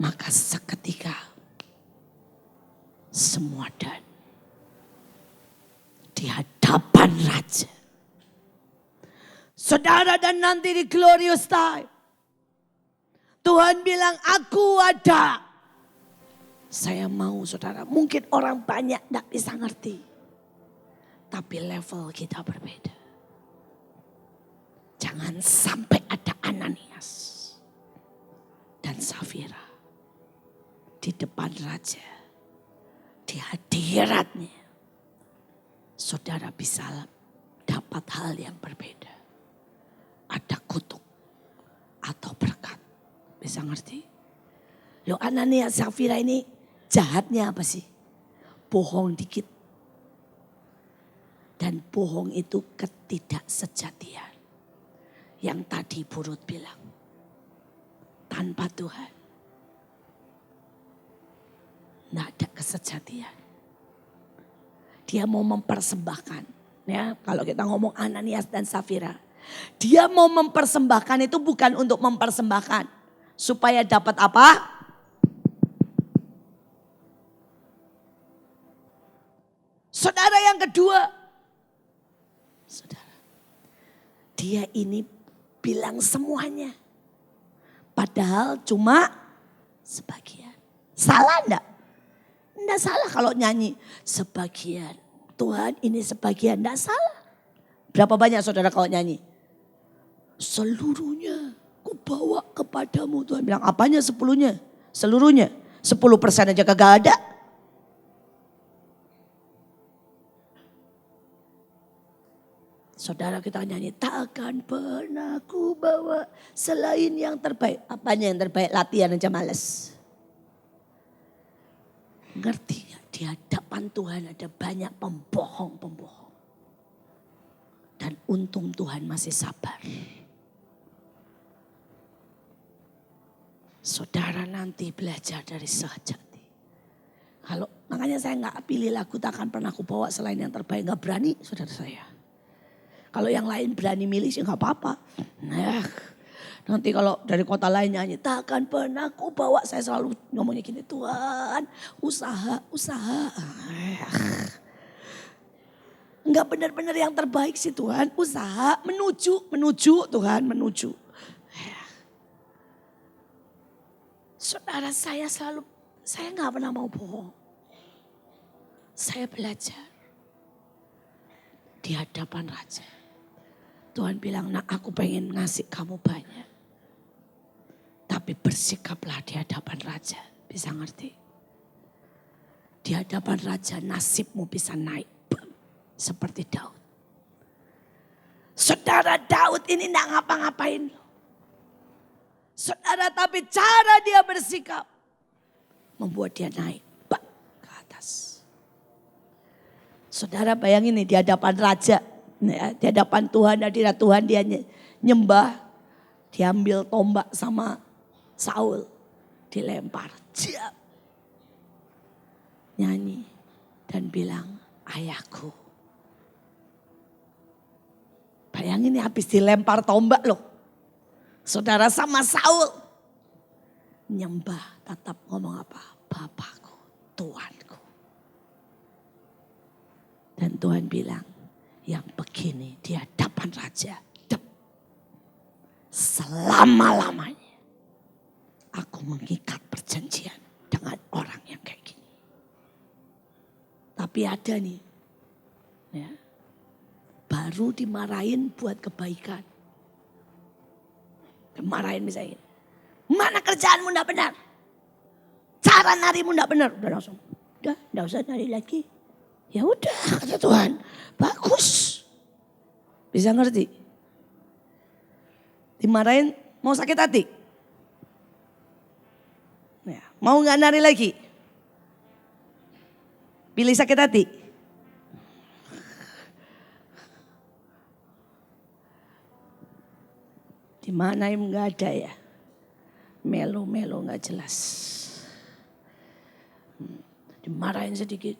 maka seketika semua dan di hadapan raja. Saudara, dan nanti di Glorious Time, Tuhan bilang, aku ada. Saya mau saudara, mungkin orang banyak tidak bisa ngerti. Tapi level kita berbeda. Jangan sampai ada Ananias dan Safira di depan raja di hadiratnya, saudara bisa dapat hal yang berbeda. Ada kutuk atau berkat. Bisa ngerti? Loh, Ananias Safira ini jahatnya apa sih? Bohong dikit. Dan bohong itu ketidaksejatian. Yang tadi Bu Ruth bilang. Tanpa Tuhan. Tidak ada kesejatian. Dia mau mempersembahkan. Ya, kalau kita ngomong Ananias dan Safira. Dia mau mempersembahkan itu bukan untuk mempersembahkan. Supaya dapat apa? Saudara yang kedua. Saudara. Dia ini bilang semuanya. Padahal cuma sebagian. Salah enggak? Enggak salah kalau nyanyi sebagian. Tuhan ini sebagian, enggak salah. Berapa banyak saudara kalau nyanyi? Seluruhnya ku bawa kepadamu. Tuhan bilang apanya sepuluhnya? Seluruhnya. 10% aja kagak ada. Saudara kita nyanyi, takkan pernah ku bawa selain yang terbaik. Apanya yang terbaik? Latihan aja males. Ngerti gak? Di hadapan Tuhan ada banyak pembohong-pembohong. Dan untung Tuhan masih sabar. Saudara nanti belajar dari sejati. Kalau makanya saya gak pilih lagu takkan pernah ku bawa selain yang terbaik. Gak berani saudara saya. Kalau yang lain berani milih sih gak apa-apa. Nah, nanti kalau dari kota lain nyanyi, takkan pernah ku bawa. Saya selalu ngomongnya gini, Tuhan usaha. Enggak benar-benar yang terbaik sih Tuhan. Usaha menuju Tuhan, menuju. Saudara saya gak pernah mau bohong. Saya belajar di hadapan Raja. Tuhan bilang, nah aku pengen ngasih kamu banyak. Tapi bersikaplah di hadapan Raja. Bisa ngerti? Di hadapan Raja nasibmu bisa naik. Seperti Daud. Saudara Daud ini gak ngapa-ngapain. Saudara tapi cara dia bersikap. Membuat dia naik ke atas. Saudara bayangin nih di hadapan Raja. Di hadapan Tuhan, hadirat Tuhan dia nyembah. Diambil tombak sama Saul. Dilempar. Jam. Nyanyi. Dan bilang, ayahku. Bayangin nih habis dilempar tombak loh. Saudara sama Saul. Nyembah tetap ngomong apa? Bapakku, Tuhanku. Dan Tuhan bilang, yang begini di hadapan Raja. Selama-lamanya. Aku mengikat perjanjian dengan orang yang kayak gini. Tapi ada nih. Ya, baru dimarahin buat kebaikan. Dimarahin misalnya. Mana kerjaanmu enggak benar? Cara narimu enggak benar. Udah langsung. Udah enggak usah nari lagi. Ya udah kata Tuhan. Bagus. Bisa ngerti? Dimarahin mau sakit hati? Ya, mau gak nari lagi? Pilih sakit hati? Dimarahin gak ada ya? Melo-melo gak jelas. Dimarahin sedikit.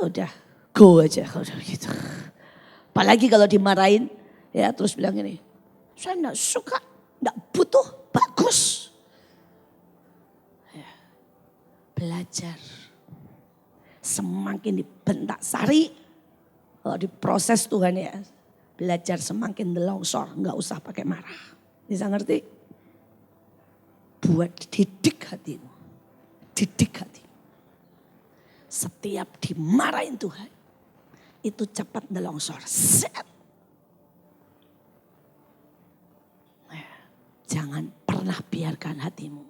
Udah go aja kalau gitu. Apalagi kalau dimarahin ya terus bilang ini. Saya gak suka, gak butuh, bagus. Ya, belajar. Semakin dibentak sari. Kalau diproses Tuhan ya. Belajar semakin delongsor, gak usah pakai marah. Bisa ngerti? Buat didik hatimu. Didik hatimu. Setiap dimarahin Tuhan. Itu cepat delongsor. Set. Jangan pernah biarkan hatimu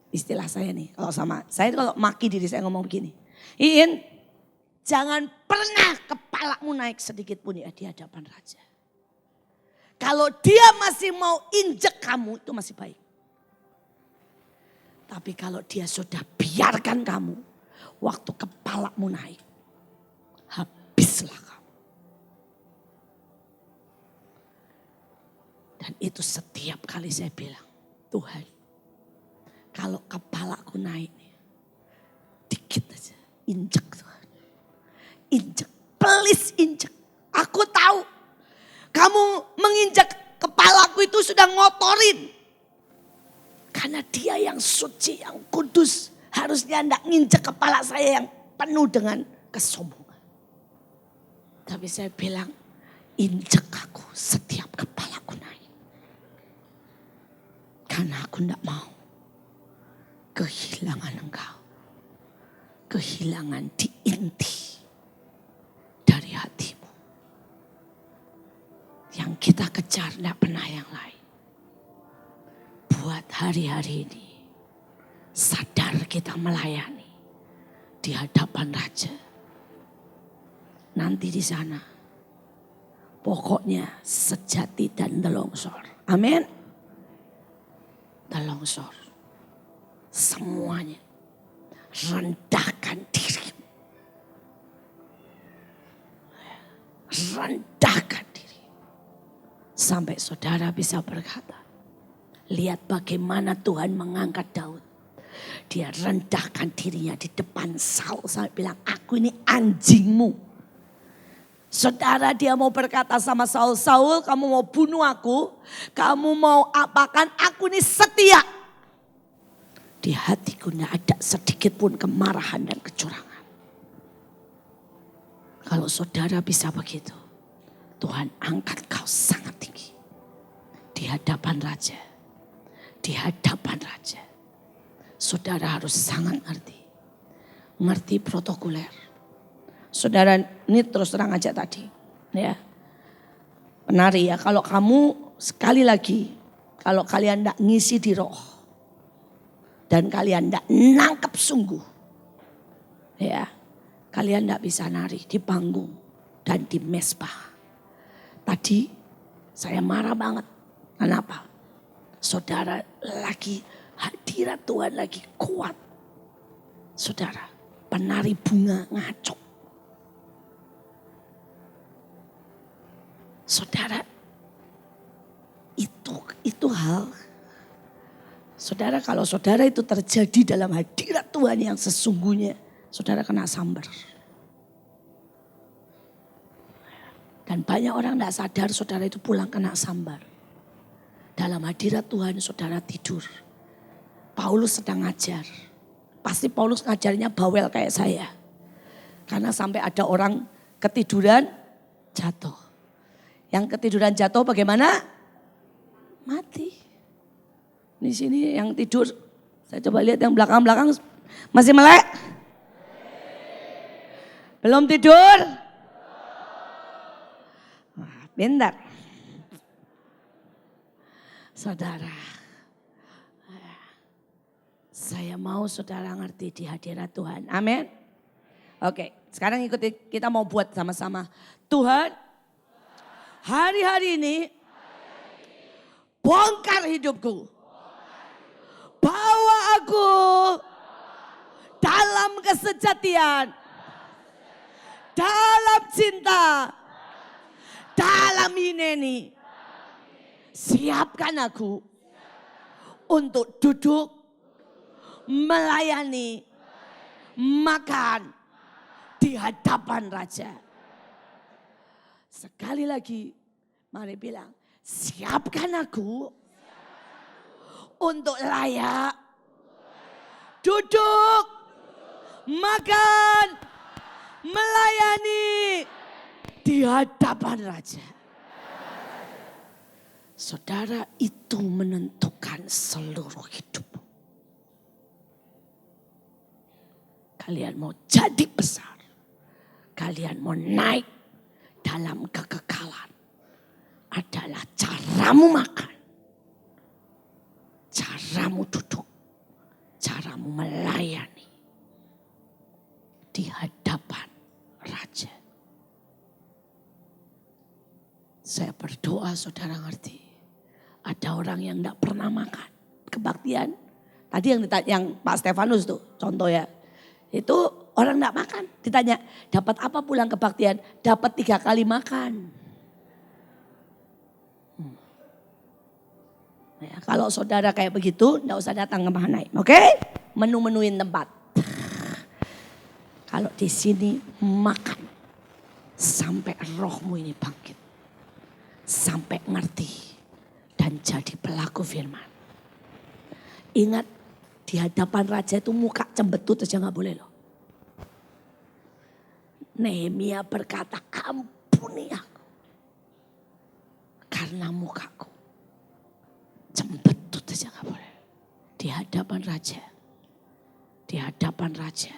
Istilah saya nih, kalau sama saya kalau maki diri saya ngomong begini. Iin, jangan pernah kepalamu naik sedikit pun ya di hadapan raja. Kalau dia masih mau injek kamu itu masih baik. Tapi kalau dia sudah biarkan kamu, waktu kepalamu naik, habislah kamu. Dan itu setiap kali saya bilang, Tuhan, kalau kepalaku naik, dikit aja, injek Tuhan. Injek, please injek. Aku tahu kamu menginjak kepalaku itu sudah ngotorin. Karena dia yang suci, yang kudus. Harusnya tidak nginjek kepala saya yang penuh dengan kesombongan. Tapi saya bilang, injek aku setiap kepalaku naik. Karena aku tidak mau kehilangan engkau. Kehilangan di inti dari hatimu. Yang kita kejar tidak pernah yang lain. Buat hari-hari ini, sadar kita melayani di hadapan Raja. Nanti di sana, pokoknya sejati dan telongsor. Amin. Telongsor. Semuanya. Rendahkan diri. Rendahkan diri. Sampai saudara bisa berkata, lihat bagaimana Tuhan mengangkat Daud. Dia rendahkan dirinya di depan Saul. Sampai bilang, aku ini anjingmu. Saudara, dia mau berkata sama Saul, Saul kamu mau bunuh aku. Kamu mau apakan, aku ini setia. Di hatiku tidak ada sedikit pun kemarahan dan kecurangan. Kalau saudara bisa begitu, Tuhan angkat kau sangat tinggi. Di hadapan Raja. Di hadapan Raja. Saudara harus sangat ngerti. Ngerti protokoler. Saudara ini terus terang aja tadi. Ya. Penari ya, kalau kamu sekali lagi. Kalau kalian tidak ngisi di roh. Dan kalian tidak nangkep sungguh. Ya. Kalian tidak bisa nari di panggung. Dan di mesbah. Tadi saya marah banget. Kenapa? Saudara lagi hadirat Tuhan lagi kuat. Saudara penari bunga ngaco. Saudara itu hal. Saudara kalau saudara itu terjadi dalam hadirat Tuhan yang sesungguhnya. Saudara kena sambar. Dan banyak orang tidak sadar saudara itu pulang kena sambar. Dalam hadirat Tuhan saudara tidur. Paulus sedang ngajar. Pasti Paulus ngajarnya bawel kayak saya. Karena sampai ada orang ketiduran jatuh. Yang ketiduran jatuh bagaimana? Mati. Di sini yang tidur. Saya coba lihat yang belakang-belakang. Masih melek? Belum tidur? Wah, bentar. Saudara, saya mau saudara ngerti di hadirat Tuhan. Amin. Oke, sekarang ikuti kita mau buat sama-sama. Tuhan, hari-hari ini bongkar hidupku. Bawa aku dalam kesejatian, dalam cinta, dalam hineni. Siapkan aku untuk duduk, melayani, makan di hadapan Raja. Sekali lagi, mari bilang, siapkan aku untuk layak, duduk, makan, melayani di hadapan Raja. Saudara, itu menentukan seluruh hidup. Kalian mau jadi besar. Kalian mau naik dalam kekekalan. Adalah caramu makan. Caramu duduk. kamu melayani di hadapan raja. Saya berdoa saudara ngerti. Ada orang yang tidak pernah makan kebaktian. Tadi yang Pak Stefanus tuh contoh ya. Itu orang tidak makan. Ditanya dapat apa pulang kebaktian? Dapat 3 kali makan. Ya, kalau saudara kayak begitu tidak usah datang ke Mahanaim. Oke? Menu-menuin tempat. Kalau di sini makan sampai rohmu ini bangkit. Sampai ngerti dan jadi pelaku firman. Ingat di hadapan raja itu muka cembetut aja gak boleh loh. Nehemia berkata ampuni aku. Karena mukaku cembetut aja gak boleh. Di hadapan raja. Di hadapan raja.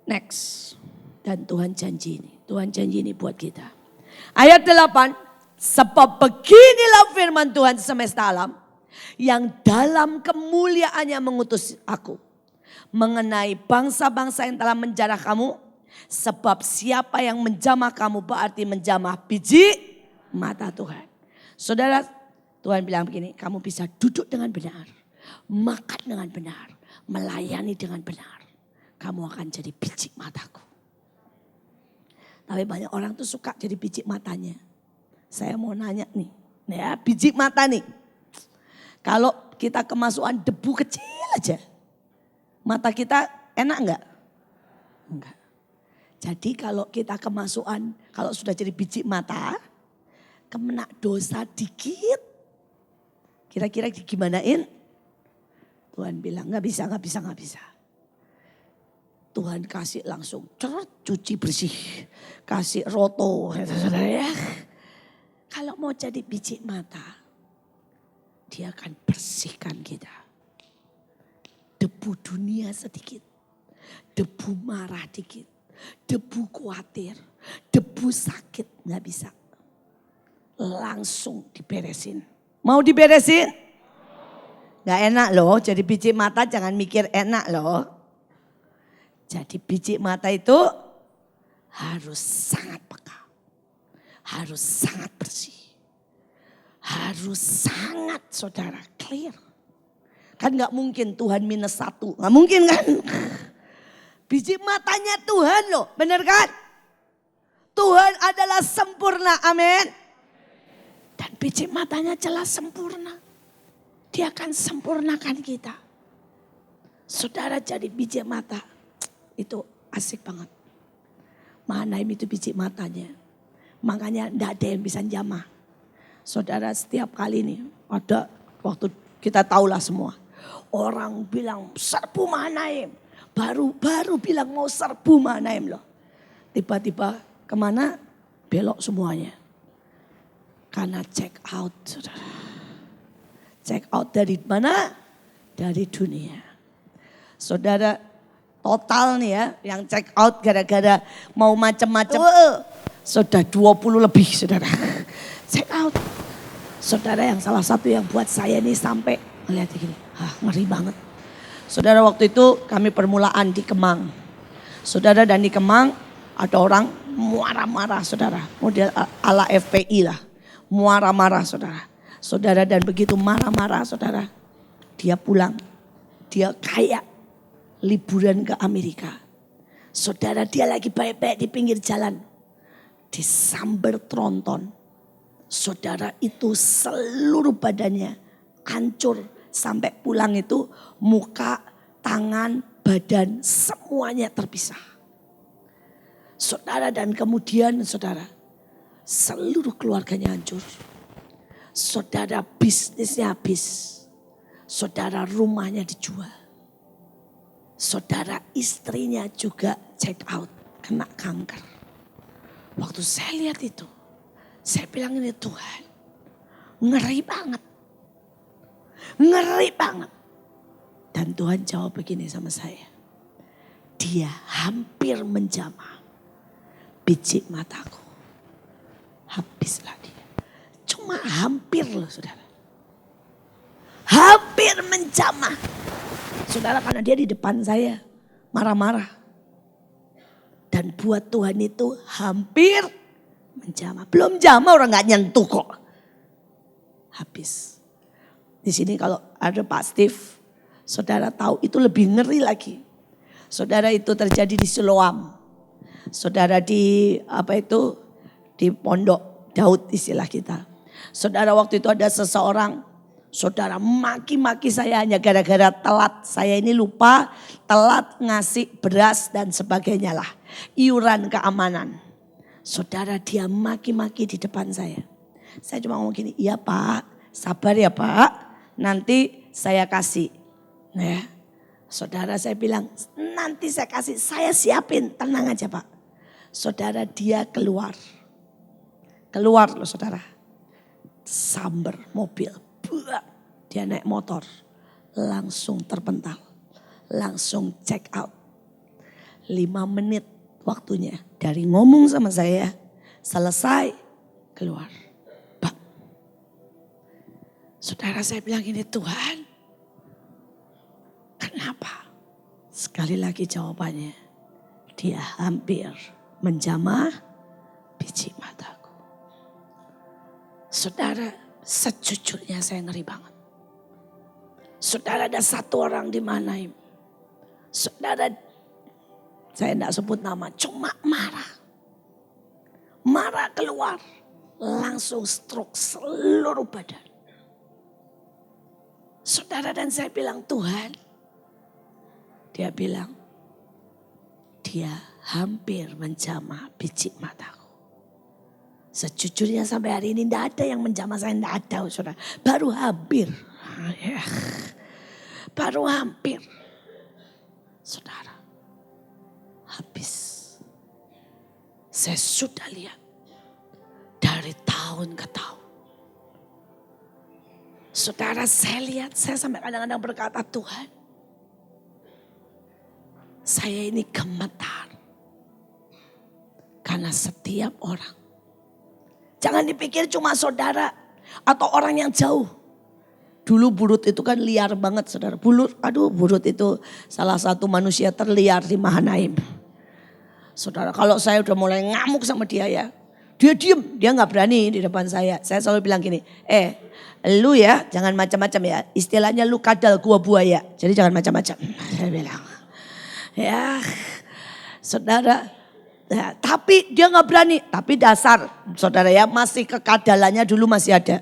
Next. Dan Tuhan janji ini. Tuhan janji ini buat kita. Ayat 8, sebab beginilah firman Tuhan semesta alam yang dalam kemuliaannya mengutus aku mengenai bangsa-bangsa yang telah menjarah kamu, sebab siapa yang menjamah kamu berarti menjamah biji mata Tuhan. Saudara, Tuhan bilang begini, kamu bisa duduk dengan benar, makan dengan benar, melayani dengan benar, kamu akan jadi biji mataku. Tapi banyak orang tuh suka jadi biji matanya. Saya mau nanya nih, ya biji mata nih. Kalau kita kemasukan debu kecil aja, mata kita enak enggak? Enggak. Jadi kalau kita kemasukan, kalau sudah jadi biji mata, kena dosa dikit, kira-kira gimanain? Tuhan bilang nggak bisa. Tuhan kasih langsung cuci bersih. Kasih roto. Ya. Kalau mau jadi biji mata, dia akan bersihkan kita. Debu dunia sedikit. Debu marah dikit. Debu khawatir. Debu sakit nggak bisa. Langsung diberesin. Mau diberesin? Gak enak loh jadi biji mata, jangan mikir enak loh. Jadi biji mata itu harus sangat peka. Harus sangat bersih. Harus sangat saudara clear. Kan gak mungkin Tuhan -1. Gak mungkin kan. Biji matanya Tuhan loh, bener kan? Tuhan adalah sempurna, amin. Dan biji matanya jelas sempurna. Dia akan sempurnakan kita. Saudara jadi biji mata. Itu asik banget. Mahanaim itu biji matanya. Makanya tidak ada yang bisa jamah. Saudara setiap kali nih ada waktu kita tahulah semua. Orang bilang serbu Mahanaim. Baru bilang mau serbu Mahanaim loh. Tiba-tiba kemana? Belok semuanya. Karena check out saudara. Check out dari mana? Dari dunia. Saudara total nih ya, yang check out gara-gara mau macam-macam. Sudah 20 lebih saudara. Check out. Saudara yang salah satu yang buat saya nih sampai ngeliat gini. Ngeri banget. Saudara waktu itu kami permulaan di Kemang. Saudara dan di Kemang ada orang marah-marah saudara. Model ala FPI lah. Marah-marah saudara. Saudara dan begitu marah-marah saudara. Dia pulang. Dia kayak liburan ke Amerika. Saudara dia lagi baik-baik di pinggir jalan. Disambar tronton. Saudara itu seluruh badannya hancur. Sampai pulang itu muka, tangan, badan semuanya terpisah. Saudara dan kemudian saudara seluruh keluarganya hancur. Saudara bisnisnya habis. Saudara rumahnya dijual. Saudara istrinya juga check out, kena kanker. Waktu saya lihat itu, saya bilang ini Tuhan, ngeri banget. Ngeri banget. Dan Tuhan jawab begini sama saya. Dia hampir menjamah biji mataku. Habislah dia. Cuma hampir loh saudara. Hampir menjamah. Saudara, karena dia di depan saya marah-marah. Dan buat Tuhan itu hampir menjamah. Belum jamah orang gak nyentuh kok. Habis. Di sini kalau ada Pak Steve, saudara tahu itu lebih ngeri lagi. Saudara, itu terjadi di Siloam. Saudara di di Pondok Daud istilah kita. Saudara, waktu itu ada seseorang, saudara maki-maki saya hanya gara-gara telat. Saya ini lupa telat ngasih beras dan sebagainya lah. Iuran keamanan. Saudara, dia maki-maki di depan saya. Saya cuma ngomong gini, iya Pak, sabar ya Pak, nanti saya kasih. Nah, saudara, saya bilang, nanti saya kasih, saya siapin, tenang aja Pak. Saudara, dia keluar. Keluar loh saudara. Samber mobil. Buat. Dia naik motor. Langsung terpental. Langsung check out. 5 menit waktunya. Dari ngomong sama saya. Selesai. Keluar. Bang. Saudara, saya bilang ini, Tuhan. Kenapa? Sekali lagi jawabannya. Dia hampir menjamah biji mataku. Saudara, sejujurnya saya ngeri banget. Saudara, ada satu orang di Manaim. Saudara, saya tidak sebut nama, cuma marah. Marah keluar, langsung stroke seluruh badan. Saudara, dan saya bilang, Tuhan. Dia bilang, dia hampir menjamah biji mataku. Sejujurnya sampai hari ini tidak ada yang menjamah saya, tidak ada saudara. Baru hampir. Baru hampir. Saudara, habis. Saya sudah lihat dari tahun ke tahun. Saudara, saya lihat, saya sampai kadang-kadang berkata, Tuhan, saya ini gemetar. Karena setiap orang. Jangan dipikir cuma saudara atau orang yang jauh. Dulu burut itu kan liar banget saudara. Burut itu salah satu manusia terliar di Mahanaim. Saudara, kalau saya udah mulai ngamuk sama dia ya. Dia diem, dia gak berani di depan saya. Saya selalu bilang gini, lu ya jangan macam-macam ya. Istilahnya lu kadal gua buaya. Jadi jangan macam-macam. Saya bilang. Ya, saudara, ya, tapi dia gak berani. Tapi dasar, saudara ya, masih kekadalannya dulu masih ada.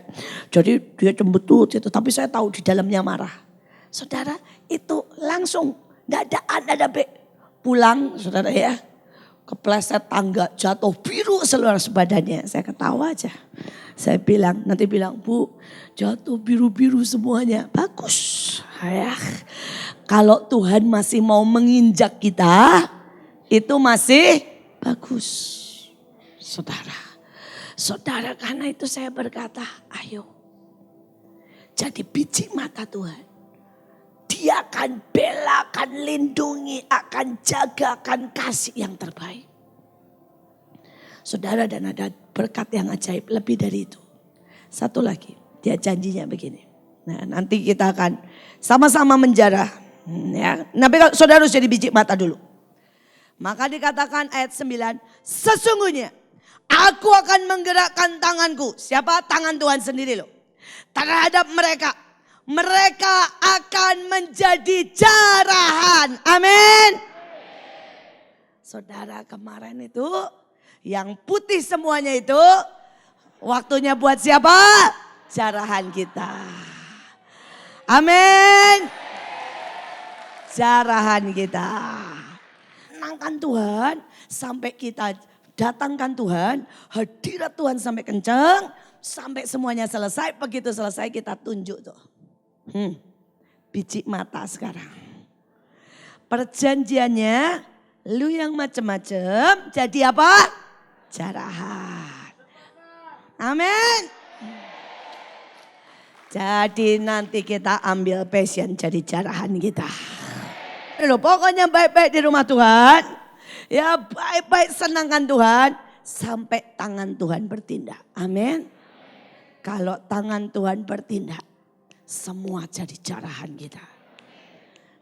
Jadi dia cembetut itu, tapi saya tahu di dalamnya marah. Saudara, itu langsung gak ada be. Pulang, saudara ya, kepleset tangga, jatuh biru seluruh badannya. Saya ketawa aja. Saya bilang, nanti bilang, Bu, jatuh biru-biru semuanya. Bagus. Ya. Kalau Tuhan masih mau menginjak kita, itu masih bagus. Saudara. Saudara, karena itu saya berkata, ayo. Jadi biji mata Tuhan. Dia akan bela, akan lindungi, akan jaga, akan kasih yang terbaik. Saudara, dan ada berkat yang ajaib lebih dari itu. Satu lagi, dia janjinya begini. Nah, nanti kita akan sama-sama menjarah. Ya. Tapi kalau saudara harus jadi biji mata dulu. Maka dikatakan ayat 9, sesungguhnya aku akan menggerakkan tanganku. Siapa? Tangan Tuhan sendiri loh. Terhadap mereka. Mereka akan menjadi jarahan. Amin. Saudara, kemarin itu yang putih semuanya itu waktunya buat siapa? Jarahan kita. Amin. Jarahan kita. Menangkan Tuhan sampai kita datangkan Tuhan. Hadirat Tuhan sampai kencang. Sampai semuanya selesai. Begitu selesai kita tunjuk tuh. Biji mata sekarang. Perjanjiannya lu yang macam-macam jadi apa? Jarahan. Amin. Jadi nanti kita ambil passion jadi jarahan kita. Loh, pokoknya baik-baik di rumah Tuhan. Ya baik-baik senangkan Tuhan. Sampai tangan Tuhan bertindak. Amin. Kalau tangan Tuhan bertindak. Semua jadi jarahan kita.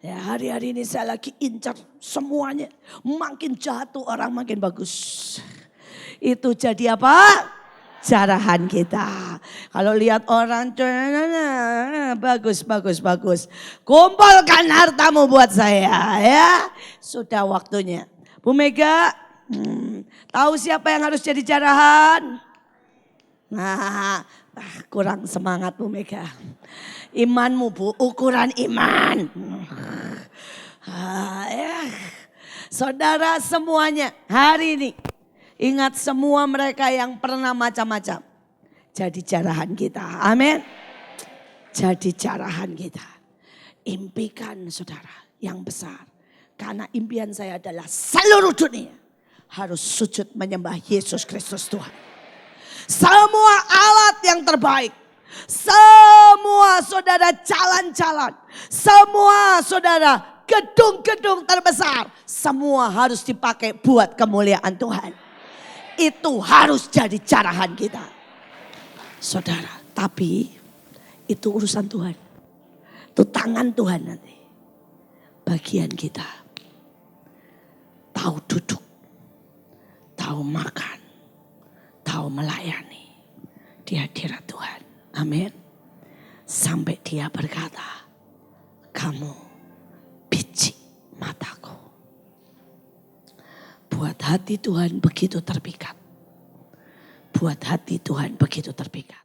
Ya, hari-hari ini saya lagi incar semuanya. Makin jatuh orang makin bagus. Itu jadi apa? Jarahan kita. Kalau lihat orang bagus, bagus, bagus. Kumpulkan hartamu buat saya ya. Sudah waktunya. Bu Mega, tahu siapa yang harus jadi jarahan? Nah, kurang semangat Bu Mega. Imanmu Bu, ukuran iman. Saudara semuanya hari ini ingat semua mereka yang pernah macam-macam. Jadi jarahan kita. Amin. Jadi jarahan kita. Impikan saudara yang besar. Karena impian saya adalah seluruh dunia harus sujud menyembah Yesus Kristus Tuhan. Semua alat yang terbaik. Semua saudara jalan-jalan. Semua saudara gedung-gedung terbesar. Semua harus dipakai buat kemuliaan Tuhan. Itu harus jadi jarahan kita. Saudara, tapi itu urusan Tuhan. Itu tangan Tuhan nanti. Bagian kita. Tahu duduk. Tahu makan. Tahu melayani di hadirat Tuhan. Amin. Sampai dia berkata, kamu biji mataku. Buat hati Tuhan begitu terpikat. Buat hati Tuhan begitu terpikat.